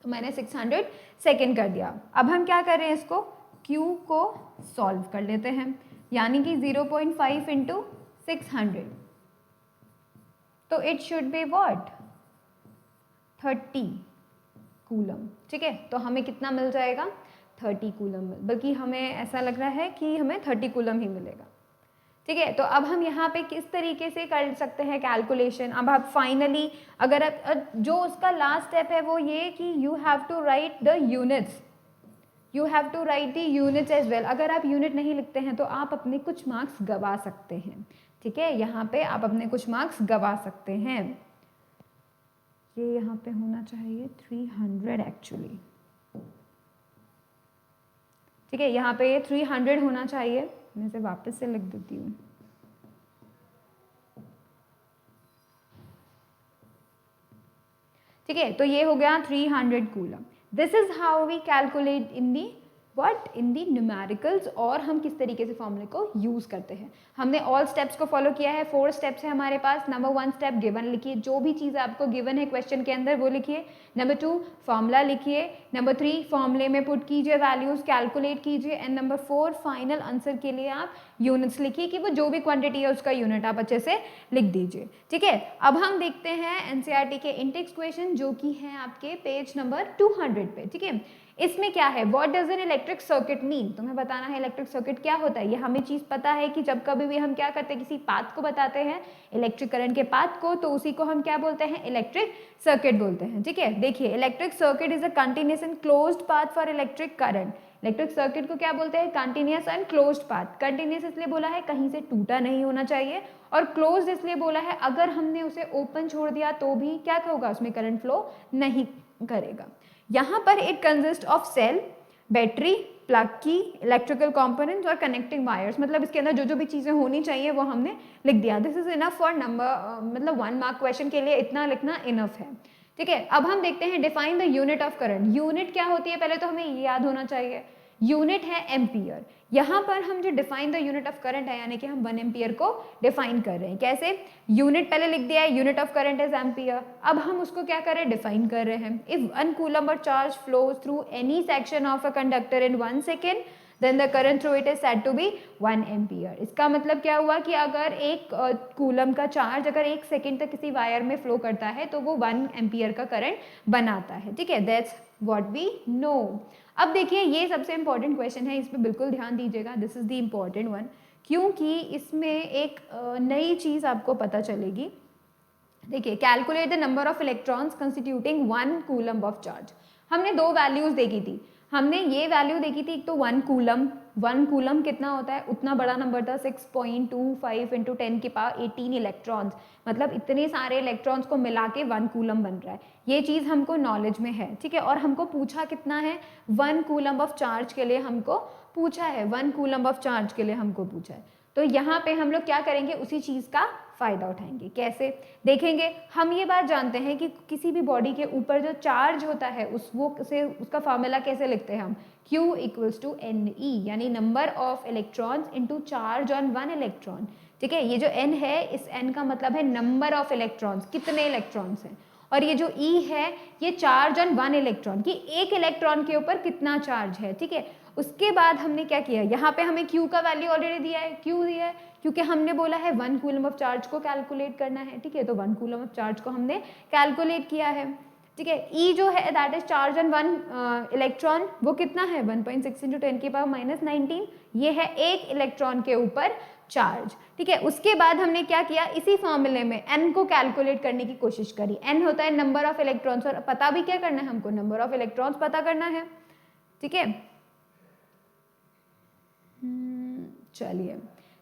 तो मैंने 600 सेकेंड कर दिया। अब हम क्या कर रहे हैं, इसको क्यू को सॉल्व कर लेते हैं, यानी कि 0.5 इंटू 600, तो it should be what, 30 coulomb, ठीक है। तो हमें कितना मिल जाएगा, 30 कूलम, बल्कि हमें ऐसा लग रहा है कि हमें 30 कूलम ही मिलेगा, ठीक है। तो अब हम यहाँ पे किस तरीके से कर सकते हैं कैलकुलेशन। अब आप फाइनली अगर आप जो उसका लास्ट स्टेप है वो ये कि you have to write the units, you have to write the units as well. अगर आप यूनिट नहीं लिखते हैं तो आप अपने कुछ मार्क्स गवा सकते हैं, ठीक है, यहाँ पे आप अपने कुछ मार्क्स गवा सकते हैं। ये यहाँ पे होना चाहिए 300 एक्चुअली, ठीक है, यहाँ पे ये 300 होना चाहिए, मैं इसे वापस से लिख देती हूँ। ठीक है, तो ये हो गया 300 coulomb. This is how we calculate in the what, in the numericals, और हम किस तरीके से फॉर्मूले को यूज करते हैं। हमने ऑल स्टेप्स को फॉलो किया है, 4 स्टेप्स है हमारे पास। नंबर 1 स्टेप गिवन लिखिए, जो भी चीज़ आपको गिवन है क्वेश्चन के अंदर वो लिखिए। नंबर 2 फॉर्मूला लिखिए। नंबर 3 फॉर्मूले में पुट कीजिए वैल्यूज, कैलकुलेट कीजिए। एंड नंबर 4 फाइनल आंसर के लिए आप यूनिट्स लिखिए, कि वो जो भी क्वांटिटी है उसका यूनिट आप अच्छे से लिख दीजिए, ठीक है। अब हम देखते हैं एनसीईआरटी के इंटेक्स क्वेश्चन, जो कि है आपके पेज नंबर 200 पे, ठीक है। इसमें क्या है, what does N electric circuit mean, तुम्हें बताना है इलेक्ट्रिक सर्किट क्या होता है। ये हमें चीज़ पता है कि जब कभी भी हम क्या करते हैं, किसी पाथ को बताते हैं, इलेक्ट्रिक करंट के पाथ को, तो उसी को हम क्या बोलते हैं, इलेक्ट्रिक सर्किट बोलते हैं, ठीक है। देखिए, electric circuit is a continuous and closed path for electric current. Electric circuit को क्या बोलते हैं, continuous and closed path. Continuous इसलिए बोला है कहीं से टूटा नहीं होना चाहिए, और क्लोज्ड इसलिए बोला है अगर हमने उसे ओपन छोड़ दिया तो भी क्या होगा, उसमें करंट फ्लो नहीं करेगा। यहाँ पर it consist of cell, battery, plug key, electrical components और कनेक्टिंग वायर्स। मतलब इसके अंदर जो जो भी चीज़ें होनी चाहिए वो हमने लिख दिया। This is enough for number, मतलब 1 मार्क क्वेश्चन के लिए इतना लिखना इनफ है, ठीक है। अब हम देखते हैं define the unit of current. Unit क्या होती है, पहले तो हमें ये याद होना चाहिए, यूनिट है एम्पियर। यहाँ पर हम जो define the unit of current है, यानी कि हम 1 एम्पियर को डिफाइन कर रहे हैं। कैसे, यूनिट पहले लिख दिया है, unit of current is ampere. अब हम उसको क्या कर रहे हैं, डिफाइन कर रहे हैं। इफ 1 कूलम और charge flows through any section of a conductor in 1 second, then the current through it is said to be 1 ampere. इसका मतलब क्या हुआ कि अगर एक कूलम का चार्ज अगर 1 सेकेंड तक किसी वायर में फ्लो करता है तो वो 1 एम्पियर का करंट बनाता है, ठीक है। That's what we know. अब देखिए, ये सबसे इंपॉर्टेंट क्वेश्चन है, इस पर बिल्कुल ध्यान दीजिएगा, this is the important one, क्योंकि इसमें एक नई चीज़ आपको पता चलेगी। देखिए, calculate the number of electrons constituting 1 coulomb of charge. हमने 2 वैल्यूज देखी थी। हमने ये वैल्यू देखी थी, एक तो 1 कूलम कितना होता है, उतना बड़ा नंबर था, 6.25 इंटू 10 की पावर 18 इलेक्ट्रॉन्स, मतलब इतने सारे इलेक्ट्रॉन्स को मिला के 1 कूलम बन रहा है। ये चीज़ हमको नॉलेज में है, ठीक है। और हमको पूछा कितना है, 1 कूलम ऑफ चार्ज के लिए हमको पूछा है, 1 कूलम ऑफ चार्ज के लिए हमको पूछा है। तो यहाँ पे हम लोग क्या करेंगे, उसी चीज़ का फ़ायदा उठाएंगे। कैसे देखेंगे, हम ये बात जानते हैं कि किसी भी बॉडी के ऊपर जो चार्ज होता है उसका फार्मूला कैसे लिखते हैं हम, Q इक्वल्स टू NE, यानी number of electrons into charge on one electron. ठीक है, ये जो N है, इस N का मतलब है नंबर ऑफ इलेक्ट्रॉन्स, कितने इलेक्ट्रॉन्स हैं, और ये जो E है ये चार्ज ऑन वन इलेक्ट्रॉन, कि एक इलेक्ट्रॉन के ऊपर कितना चार्ज है। ठीक है, उसके बाद हमने क्या किया, यहाँ पे हमें Q का वैल्यू ऑलरेडी दिया है, क्यों दिया है, क्योंकि हमने बोला है 1 कूलम ऑफ चार्ज को कैलकुलेट करना है। ठीक है, तो 1 कूलम ऑफ चार्ज को हमने कैलकुलेट किया है। ठीक है, E जो है that is charge on one electron, वो कितना है 1.6 इंटू 10 की पावर -19, ये है एक इलेक्ट्रॉन के ऊपर चार्ज। ठीक है, उसके बाद हमने क्या किया, इसी फॉर्मूले में n को कैलकुलेट करने की कोशिश करी। n होता है नंबर ऑफ इलेक्ट्रॉन्स, और पता भी क्या करना है हमको, नंबर ऑफ इलेक्ट्रॉन्स पता करना है। ठीक है, चलिए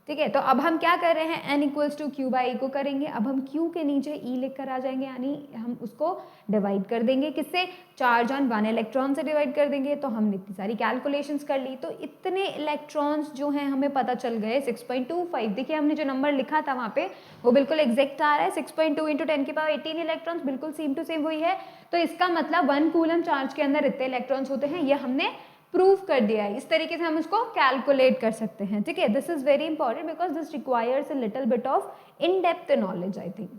ठीक है, तो अब हम क्या कर रहे हैं, n equals to Q by A को करेंगे। अब हम q के नीचे e लिख कर आ जाएंगे, यानी हम उसको डिवाइड कर देंगे, किससे, चार्ज ऑन वन इलेक्ट्रॉन से डिवाइड कर देंगे। तो हमने इतनी सारी कैलकुलेशंस कर ली, तो इतने इलेक्ट्रॉन्स जो हैं हमें पता चल गए 6.25। देखिए हमने जो नंबर लिखा था वहाँ पे वो बिल्कुल एग्जैक्ट आ रहा है, 6.2 इंटू 10 की पावर 18 इलेक्ट्रॉन्स, बिल्कुल सेम टू सेम वही है। तो इसका मतलब 1 कूलम चार्ज के अंदर इतने इलेक्ट्रॉन्स होते हैं, ये हमने प्रूव कर दिया है। इस तरीके से हम उसको कैलकुलेट कर सकते हैं। ठीक है, this is very important because this requires a little bit of in depth knowledge, I think,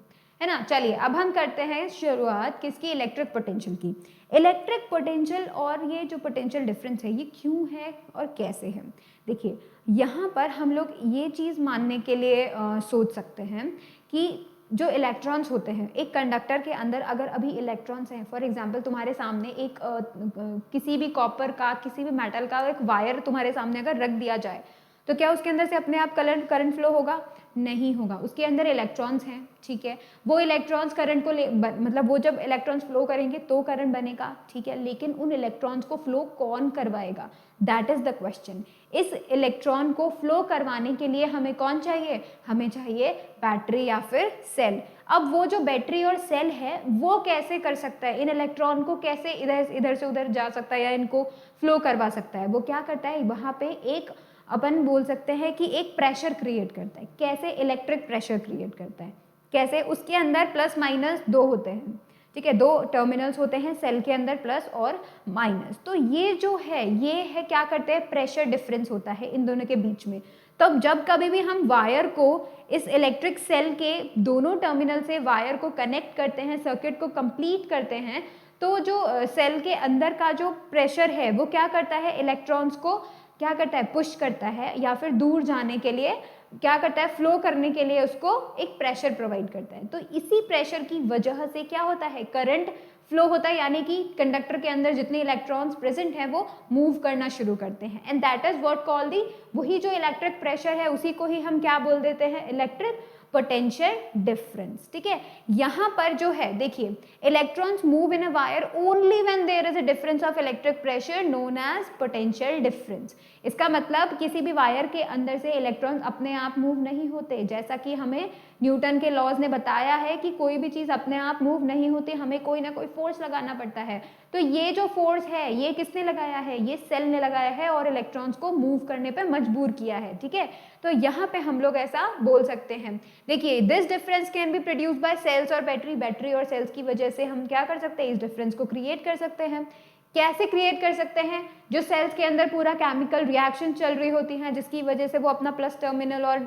है ना। चलिए अब हम करते हैं शुरुआत किसकी, इलेक्ट्रिक पोटेंशियल की। इलेक्ट्रिक पोटेंशियल और ये जो पोटेंशियल डिफरेंस है ये क्यों है और कैसे है। देखिए यहाँ पर हम लोग ये चीज़ मानने के लिए सोच सकते हैं कि जो इलेक्ट्रॉन्स होते हैं एक कंडक्टर के अंदर, अगर अभी इलेक्ट्रॉन्स हैं, फॉर एग्जांपल तुम्हारे सामने एक किसी भी कॉपर का, किसी भी मेटल का एक वायर तुम्हारे सामने अगर रख दिया जाए, तो क्या उसके अंदर से अपने आप करंट फ्लो होगा, नहीं होगा। उसके अंदर इलेक्ट्रॉन्स हैं, ठीक है, वो इलेक्ट्रॉन्स करंट को मतलब वो जब इलेक्ट्रॉन्स फ्लो करेंगे तो करंट बनेगा, ठीक है, लेकिन उन इलेक्ट्रॉन्स को फ्लो कौन करवाएगा, दैट इज द क्वेश्चन। इस इलेक्ट्रॉन को फ्लो करवाने के लिए हमें कौन चाहिए, हमें चाहिए बैटरी या फिर सेल। अब वो जो बैटरी और सेल है वो कैसे कर सकता है, इन इलेक्ट्रॉन को कैसे इधर से उधर जा सकता है या इनको फ्लो करवा सकता है। वो क्या करता है, वहाँ पे एक अपन बोल सकते हैं कि एक प्रेशर क्रिएट करता है। कैसे, इलेक्ट्रिक प्रेशर क्रिएट करता है। कैसे, उसके अंदर प्लस माइनस दो होते हैं, ठीक है, दो टर्मिनल्स होते हैं सेल के अंदर, प्लस और माइनस। तो ये जो है ये है क्या करते हैं, प्रेशर डिफरेंस होता है इन दोनों के बीच में। तो जब कभी भी हम वायर को इस इलेक्ट्रिक सेल के दोनों टर्मिनल से वायर को कनेक्ट करते हैं, सर्किट को कंप्लीट करते हैं, तो जो सेल के अंदर का जो प्रेशर है वो क्या करता है, इलेक्ट्रॉन्स को क्या करता है, पुश करता है, या फिर दूर जाने के लिए क्या करता है, फ्लो करने के लिए उसको एक प्रेशर प्रोवाइड करता है। तो इसी प्रेशर की वजह से क्या होता है, करंट फ्लो होता है, यानी कि कंडक्टर के अंदर जितने इलेक्ट्रॉन्स प्रेजेंट हैं वो मूव करना शुरू करते हैं, and that is what called the, वही जो इलेक्ट्रिक प्रेशर है उसी को ही हम क्या बोल देते हैं, इलेक्ट्रिक पोटेंशियल डिफरेंस। ठीक है, यहाँ पर जो है देखिए, electrons move in a wire only when there is a difference of electric pressure known as potential difference. इसका मतलब किसी भी वायर के अंदर से इलेक्ट्रॉन्स अपने आप मूव नहीं होते, जैसा कि हमें न्यूटन के लॉज ने बताया है कि कोई भी चीज अपने आप मूव नहीं होती, हमें कोई ना कोई फोर्स लगाना पड़ता है। तो ये जो फोर्स है ये किसने लगाया है, ये सेल ने लगाया है और इलेक्ट्रॉन्स को मूव करने पे मजबूर किया है। ठीक है, तो यहाँ पे हम लोग ऐसा बोल सकते हैं। देखिए, this difference can be produced by cells और बैटरी और सेल्स की वजह से हम क्या कर सकते हैं, इस डिफरेंस को क्रिएट कर सकते हैं। कैसे क्रिएट कर सकते हैं, जो सेल्स के अंदर पूरा केमिकल रिएक्शन चल रही होती है जिसकी वजह से वो अपना प्लस टर्मिनल और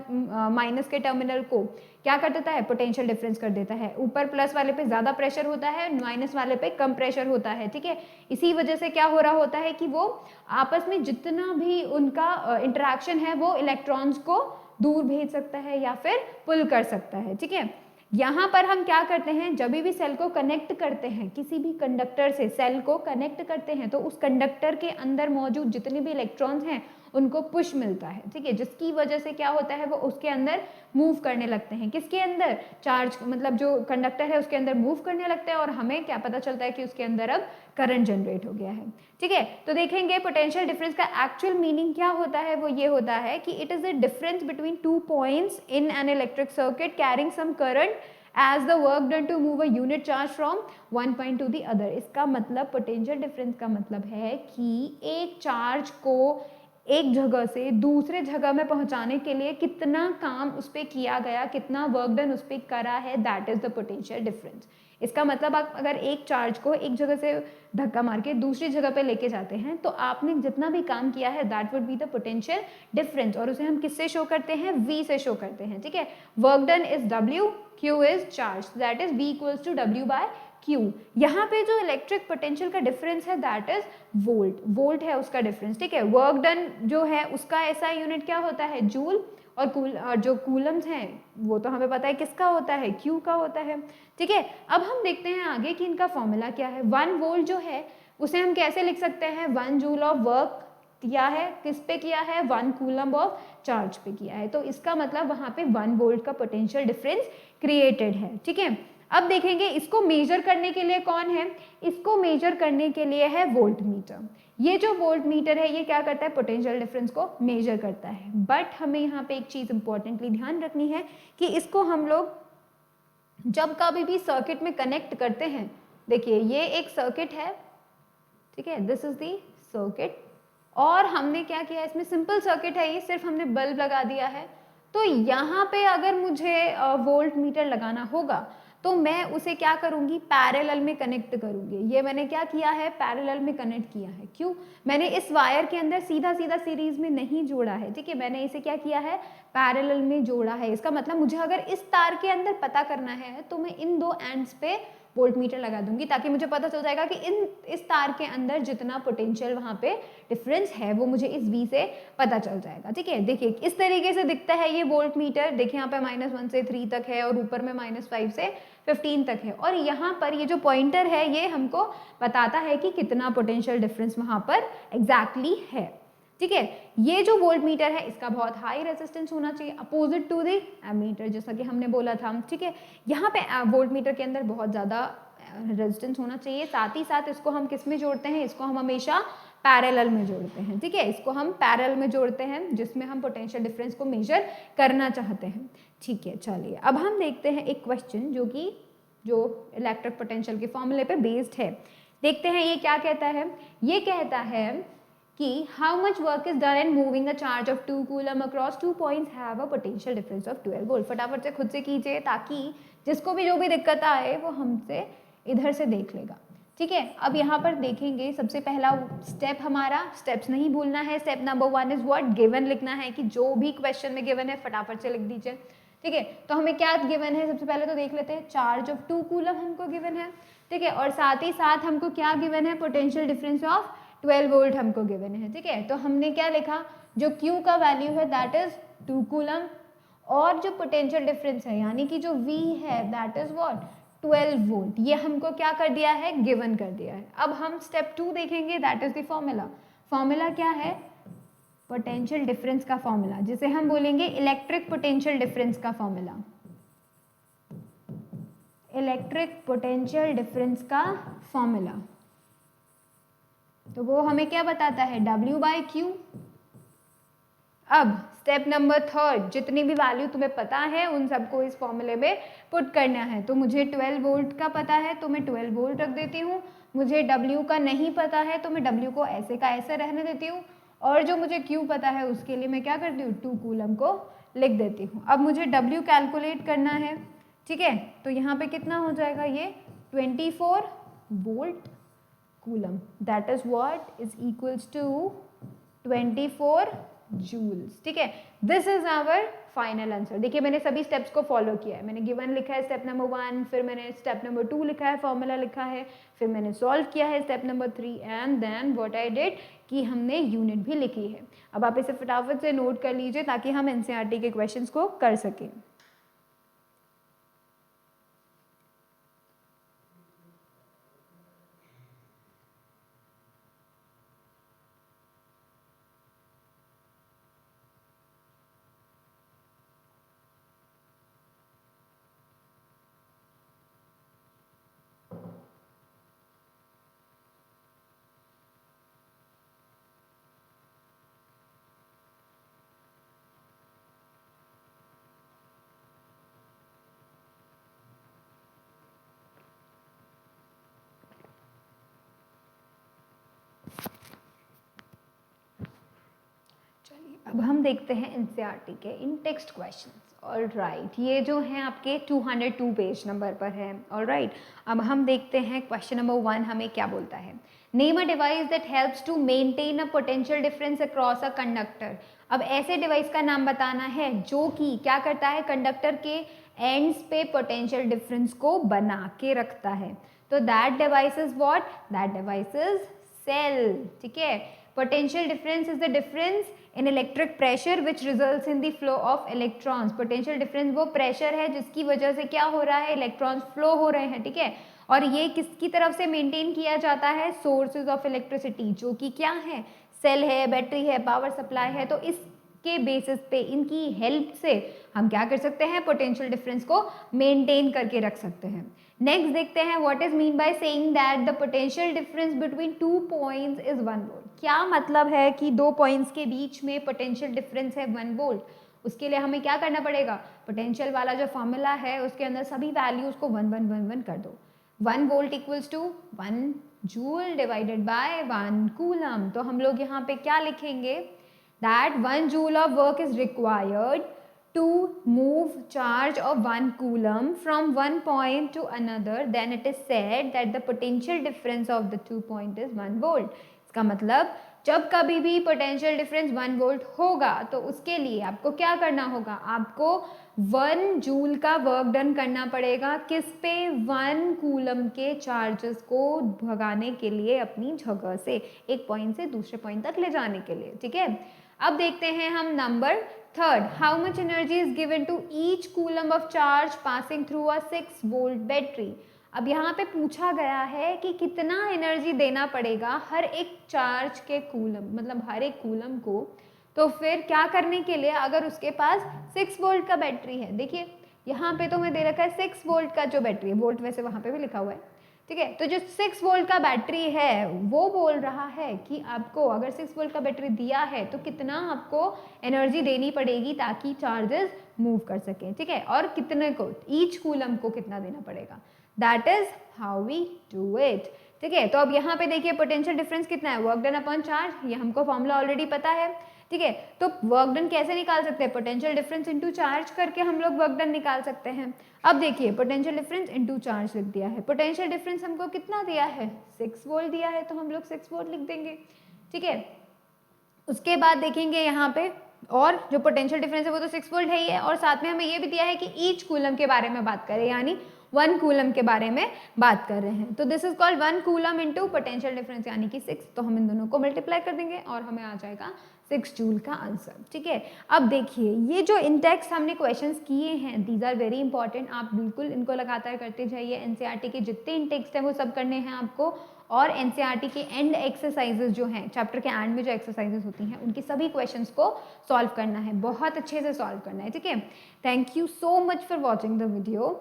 माइनस के टर्मिनल को क्या कर देता है, पोटेंशियल डिफरेंस कर देता है। ऊपर प्लस वाले पे ज्यादा प्रेशर होता है, माइनस वाले पे कम प्रेशर होता है। ठीक है, इसी वजह से क्या हो रहा होता है कि वो आपस में जितना भी उनका इंटरेक्शन है वो इलेक्ट्रॉन्स को दूर भेज सकता है या फिर पुल कर सकता है। ठीक है, यहाँ पर हम क्या करते हैं, जब भी सेल को कनेक्ट करते हैं, किसी भी कंडक्टर से सेल को कनेक्ट करते हैं, तो उस कंडक्टर के अंदर मौजूद जितने भी इलेक्ट्रॉन्स हैं उनको पुश मिलता है। ठीक है, जिसकी वजह से क्या होता है, वो उसके अंदर मूव करने लगते हैं। किसके अंदर, चार्ज, मतलब जो कंडक्टर है उसके अंदर मूव करने लगते हैं, और हमें क्या पता चलता है कि उसके अंदर अब करंट जनरेट हो गया है। ठीक है, तो देखेंगे पोटेंशियल डिफरेंस का एक्चुअल मीनिंग क्या होता है, वो ये होता है कि it is the difference between two points in an electric circuit carrying some current as the work done to move a unit charge from one point to the other। इसका मतलब पोटेंशियल डिफरेंस का मतलब है कि एक चार्ज को एक जगह से दूसरे जगह में पहुंचाने के लिए कितना काम उस पर किया गया, कितना वर्क डन उस पर करा है, that is the potential difference. इसका मतलब आप अगर एक चार्ज को एक जगह से धक्का मार के दूसरी जगह पे लेके जाते हैं तो आपने जितना भी काम किया है that would be the potential difference, और उसे हम किससे शो करते हैं, V से शो करते हैं, ठीक है। Work done is W, Q is charge, that is V equals to W by Q। यहाँ पे जो इलेक्ट्रिक पोटेंशियल का डिफरेंस है दैट इज वोल्ट, वोल्ट है उसका डिफरेंस, ठीक है। वर्क डन जो है उसका ऐसा यूनिट क्या होता है, जूल, और जो कूलम्स हैं वो तो हमें पता है किसका होता है, Q का होता है, ठीक है। अब हम देखते हैं आगे कि इनका फॉर्मूला क्या है। 1 वोल्ट जो है उसे हम कैसे लिख सकते हैं, 1 जूल ऑफ वर्क किया है, किस पे किया है, 1 कूलम ऑफ चार्ज पे किया है, तो इसका मतलब वहां पे 1 वोल्ट का पोटेंशियल डिफरेंस क्रिएटेड है, ठीक है। अब देखेंगे इसको मेजर करने के लिए कौन है, इसको मेजर करने के लिए है वोल्ट मीटर। ये जो वोल्ट मीटर है ये क्या करता है, पोटेंशियल डिफरेंस को मेजर करता है। बट हमें यहाँ पे एक चीज इंपॉर्टेंटली ध्यान रखनी है कि इसको हम लोग जब कभी भी सर्किट में कनेक्ट करते हैं, देखिए ये एक सर्किट है, ठीक है, दिस इज दी सर्किट, और हमने क्या किया, इसमें सिंपल सर्किट है ये, सिर्फ हमने बल्ब लगा दिया है। तो यहाँ पे अगर मुझे वोल्ट मीटर लगाना होगा तो मैं उसे क्या करूंगी, पैरेलल में कनेक्ट करूंगी। ये मैंने क्या किया है, पैरेलल में कनेक्ट किया है। क्यों, मैंने इस वायर के अंदर सीधा सीधा सीरीज में नहीं जोड़ा है, ठीक है, मैंने इसे क्या किया है, पैरेलल में जोड़ा है। इसका मतलब मुझे अगर इस तार के अंदर पता करना है तो मैं इन दो एंड्स पे वोल्ट मीटर लगा दूंगी, ताकि मुझे पता चल जाएगा कि इस तार के अंदर जितना पोटेंशियल वहां पे डिफरेंस है वो मुझे इस V से पता चल जाएगा, ठीक है। देखिए इस तरीके से दिखता है ये वोल्ट मीटर, देखिए यहाँ पे -1 से 3 तक है और ऊपर में -5 से 15 तक है, और यहाँ पर ये जो पॉइंटर है ये हमको बताता है कि कितना पोटेंशियल डिफरेंस वहां पर एग्जैक्टली है, ठीक है। ये जो वोल्ट मीटर है इसका बहुत हाई रेजिस्टेंस होना चाहिए, अपोजिट टू द एमीटर, जैसा कि हमने बोला था, ठीक है। यहाँ पे वोल्ट मीटर के अंदर बहुत ज़्यादा रेजिस्टेंस होना चाहिए। साथ ही साथ इसको हम किस में जोड़ते हैं, इसको हम हमेशा पैरेलल में जोड़ते हैं, ठीक है, इसको हम पैरेलल में जोड़ते हैं जिसमें हम पोटेंशियल डिफरेंस को मेजर करना चाहते हैं, ठीक है। चलिए अब हम देखते हैं एक क्वेश्चन जो इलेक्ट्रिक पोटेंशियल के फॉर्मूले पे बेस्ड है। देखते हैं ये क्या कहता है। ये कहता है कि how much work is done in moving a charge of 2 coulomb across 2 points have a potential difference of 12 volt. फटाफट से खुद से कीजिए ताकि जिसको भी जो भी दिक्कत आए वो हमसे इधर से देख लेगा, ठीक है। अब यहाँ पर देखेंगे सबसे पहला स्टेप, हमारा स्टेप्स नहीं भूलना है। Step number 1 is what, given लिखना है कि जो भी क्वेश्चन में गिवन है फटाफट से लिख दीजिए, ठीक है। तो हमें क्या गिवन है, सबसे पहले तो देख लेते हैं, चार्ज ऑफ 2 कूलम हमको गिवन है, ठीक है, और साथ ही साथ हमको क्या गिवन है, पोटेंशियल डिफरेंस ऑफ 12 वोल्ट हमको गिवन है, ठीक है। तो हमने क्या लिखा, जो Q का वैल्यू है दैट इज 2 कूलम, और जो पोटेंशियल डिफरेंस है यानी कि जो V है दैट इज व्हाट, 12 वोल्ट, ये हमको क्या कर दिया है, गिवन कर दिया है। अब हम स्टेप 2 देखेंगे, that is the formula. Formula क्या है, पोटेंशियल डिफरेंस का फॉर्मूला, जिसे हम बोलेंगे इलेक्ट्रिक पोटेंशियल डिफरेंस का फॉर्मूला, इलेक्ट्रिक पोटेंशियल डिफरेंस का फॉर्मूला। तो वो हमें क्या बताता है, W बाई Q। अब स्टेप नंबर 3, जितनी भी वैल्यू तुम्हें पता है उन सबको इस फॉर्मूले में पुट करना है। तो मुझे 12 वोल्ट का पता है तो मैं 12 वोल्ट रख देती हूँ, मुझे W का नहीं पता है तो मैं W को ऐसे का ऐसे रहने देती हूँ, और जो मुझे Q पता है उसके लिए मैं क्या करती हूँ, 2 कूलम को लिख देती हूँ। अब मुझे W कैलकुलेट करना है, ठीक है, तो यहाँ पे कितना हो जाएगा, ये 24 volt coulomb, that is what is equals to 24 joules, ठीक है। This is our final answer. देखिए मैंने सभी स्टेप्स को फॉलो किया है, मैंने गिवन लिखा है स्टेप नंबर 1, फिर मैंने स्टेप नंबर 2 लिखा है, फॉर्मूला लिखा है, फिर मैंने सॉल्व किया है step number 3, and then what I did कि हमने यूनिट भी लिखी है। अब आप इसे फटाफट से नोट कर लीजिए ताकि हम एनसीईआरटी के क्वेश्चंस को कर सकें। अब हम देखते हैं एनसीईआरटी के इन टेक्स्ट क्वेश्चंस। ऑलराइट, ये जो हैं आपके 202 पेज नंबर पर है। ऑलराइट, अब हम देखते हैं क्वेश्चन नंबर 1 हमें क्या बोलता है। Name a device that helps to maintain a potential difference across a conductor. अब ऐसे डिवाइस का नाम बताना है जो कि क्या करता है, कंडक्टर के एंड्स पे पोटेंशियल डिफरेंस को बना के रखता है। तो that device is what, that device is cell. ठीक है, potential difference is the difference in electric pressure which results in the flow of electrons. Potential difference वो प्रेशर है जिसकी वजह से क्या हो रहा है, इलेक्ट्रॉन्स फ्लो हो रहे हैं। ठीक है, और ये किसकी तरफ से मेंटेन किया जाता है, सोर्सेज ऑफ इलेक्ट्रिसिटी, जो कि क्या है, सेल है, बैटरी है, पावर सप्लाई है। तो इसके बेसिस पे, इनकी हेल्प से हम क्या कर सकते हैं, पोटेंशियल डिफरेंस को मेंटेन करके रख सकते हैं। नेक्स्ट देखते हैं, what is mean by saying that the potential difference between 2 points is 1 volt. क्या मतलब है कि 2 पॉइंट्स के बीच में पोटेंशियल डिफरेंस है 1 वोल्ट। उसके लिए हमें क्या करना पड़ेगा, पोटेंशियल वाला जो फॉर्मूला है उसके अंदर सभी वैल्यूज को 1 1 1 1 कर दो। 1 volt equals to 1 joule divided by 1 coulomb. तो हम लोग यहाँ पे क्या लिखेंगे, that 1 joule of work is required to move charge of 1 coulomb from one point to another, then it is said that the potential difference of the 2 point is 1 volt। इसका मतलब जब कभी भी पोटेंशियल डिफरेंस 1 वोल्ट होगा तो उसके लिए आपको क्या करना होगा, आपको 1 जूल का वर्क डन करना पड़ेगा किस पे, 1 कूलम के चार्जेस को भगाने के लिए अपनी जगह से एक पॉइंट से दूसरे पॉइंट तक ले जाने के लिए। ठीक है, अब देखते हैं हम number 3rd, how much energy is given to each coulomb of charge passing through a 6 volt battery. अब यहाँ पे पूछा गया है कि कितना एनर्जी देना पड़ेगा हर एक चार्ज के कूलम, मतलब हर एक कूलम को। तो फिर क्या करने के लिए, अगर उसके पास 6 वोल्ट का बैटरी है, देखिए यहाँ पे तो मैं दे रखा है 6 वोल्ट का जो बैटरी है, वोल्ट वैसे वहाँ पे भी लिखा हुआ है। ठीक है, तो जो 6 वोल्ट का बैटरी है वो बोल रहा है कि आपको अगर 6 वोल्ट का बैटरी दिया है तो कितना आपको एनर्जी देनी पड़ेगी ताकि चार्जेस मूव कर सकें। ठीक है, और कितने को, ईच कूलम को कितना देना पड़ेगा, that is how we do it. ठीक है, तो अब यहाँ पे देखिए पोटेंशियल डिफरेंस कितना है, वर्क डन अपॉन चार्ज, ये हमको फॉर्मूला ऑलरेडी पता है। ठीक है, तो वर्क डन कैसे निकाल सकते हैं, पोटेंशियल डिफरेंस इनटू चार्ज करके हम लोग वर्क डन निकाल सकते हैं। अब देखिए पोटेंशियल डिफरेंस इनटू चार्ज लिख दिया है, पोटेंशियल डिफरेंस हमको कितना दिया है, 6 वोल्ट दिया है, तो हम लोग 6 वोल्ट लिख देंगे। ठीक है, उसके बाद देखेंगे यहाँ पे, और जो पोटेंशियल डिफरेंस है वो तो 6 वोल्ट है ही है, और साथ में हमें ये भी दिया है कि ईच कूलम के बारे में बात करें, यानी 1 कूलम के बारे में बात कर रहे हैं। तो this is called 1 coulomb into potential difference यानी कि 6। तो हम इन दोनों को मल्टीप्लाई कर देंगे और हमें आ जाएगा 6 जूल का आंसर। ठीक है, अब देखिए ये जो इन टेक्स्ट हमने क्वेश्चंस किए हैं, दीज आर वेरी इंपॉर्टेंट, आप बिल्कुल इनको लगातार करते जाइए। एनसीईआरटी के जितने इन टेक्स्ट हैं वो सब करने हैं आपको, और एनसीईआरटी के एंड एक्सरसाइजेस जो हैं, चैप्टर के एंड में जो एक्सरसाइजेस होती हैं उनकी सभी क्वेश्चंस को सॉल्व करना है, बहुत अच्छे से सॉल्व करना है। ठीक है, thank you so much for watching the video,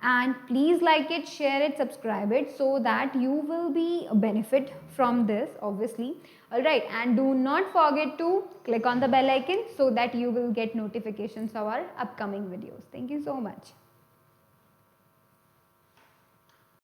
and please like it, share it, subscribe it, so that you will be benefit from this obviously. All right, and do not forget to click on the bell icon so that you will get notifications of our upcoming videos. Thank you so much.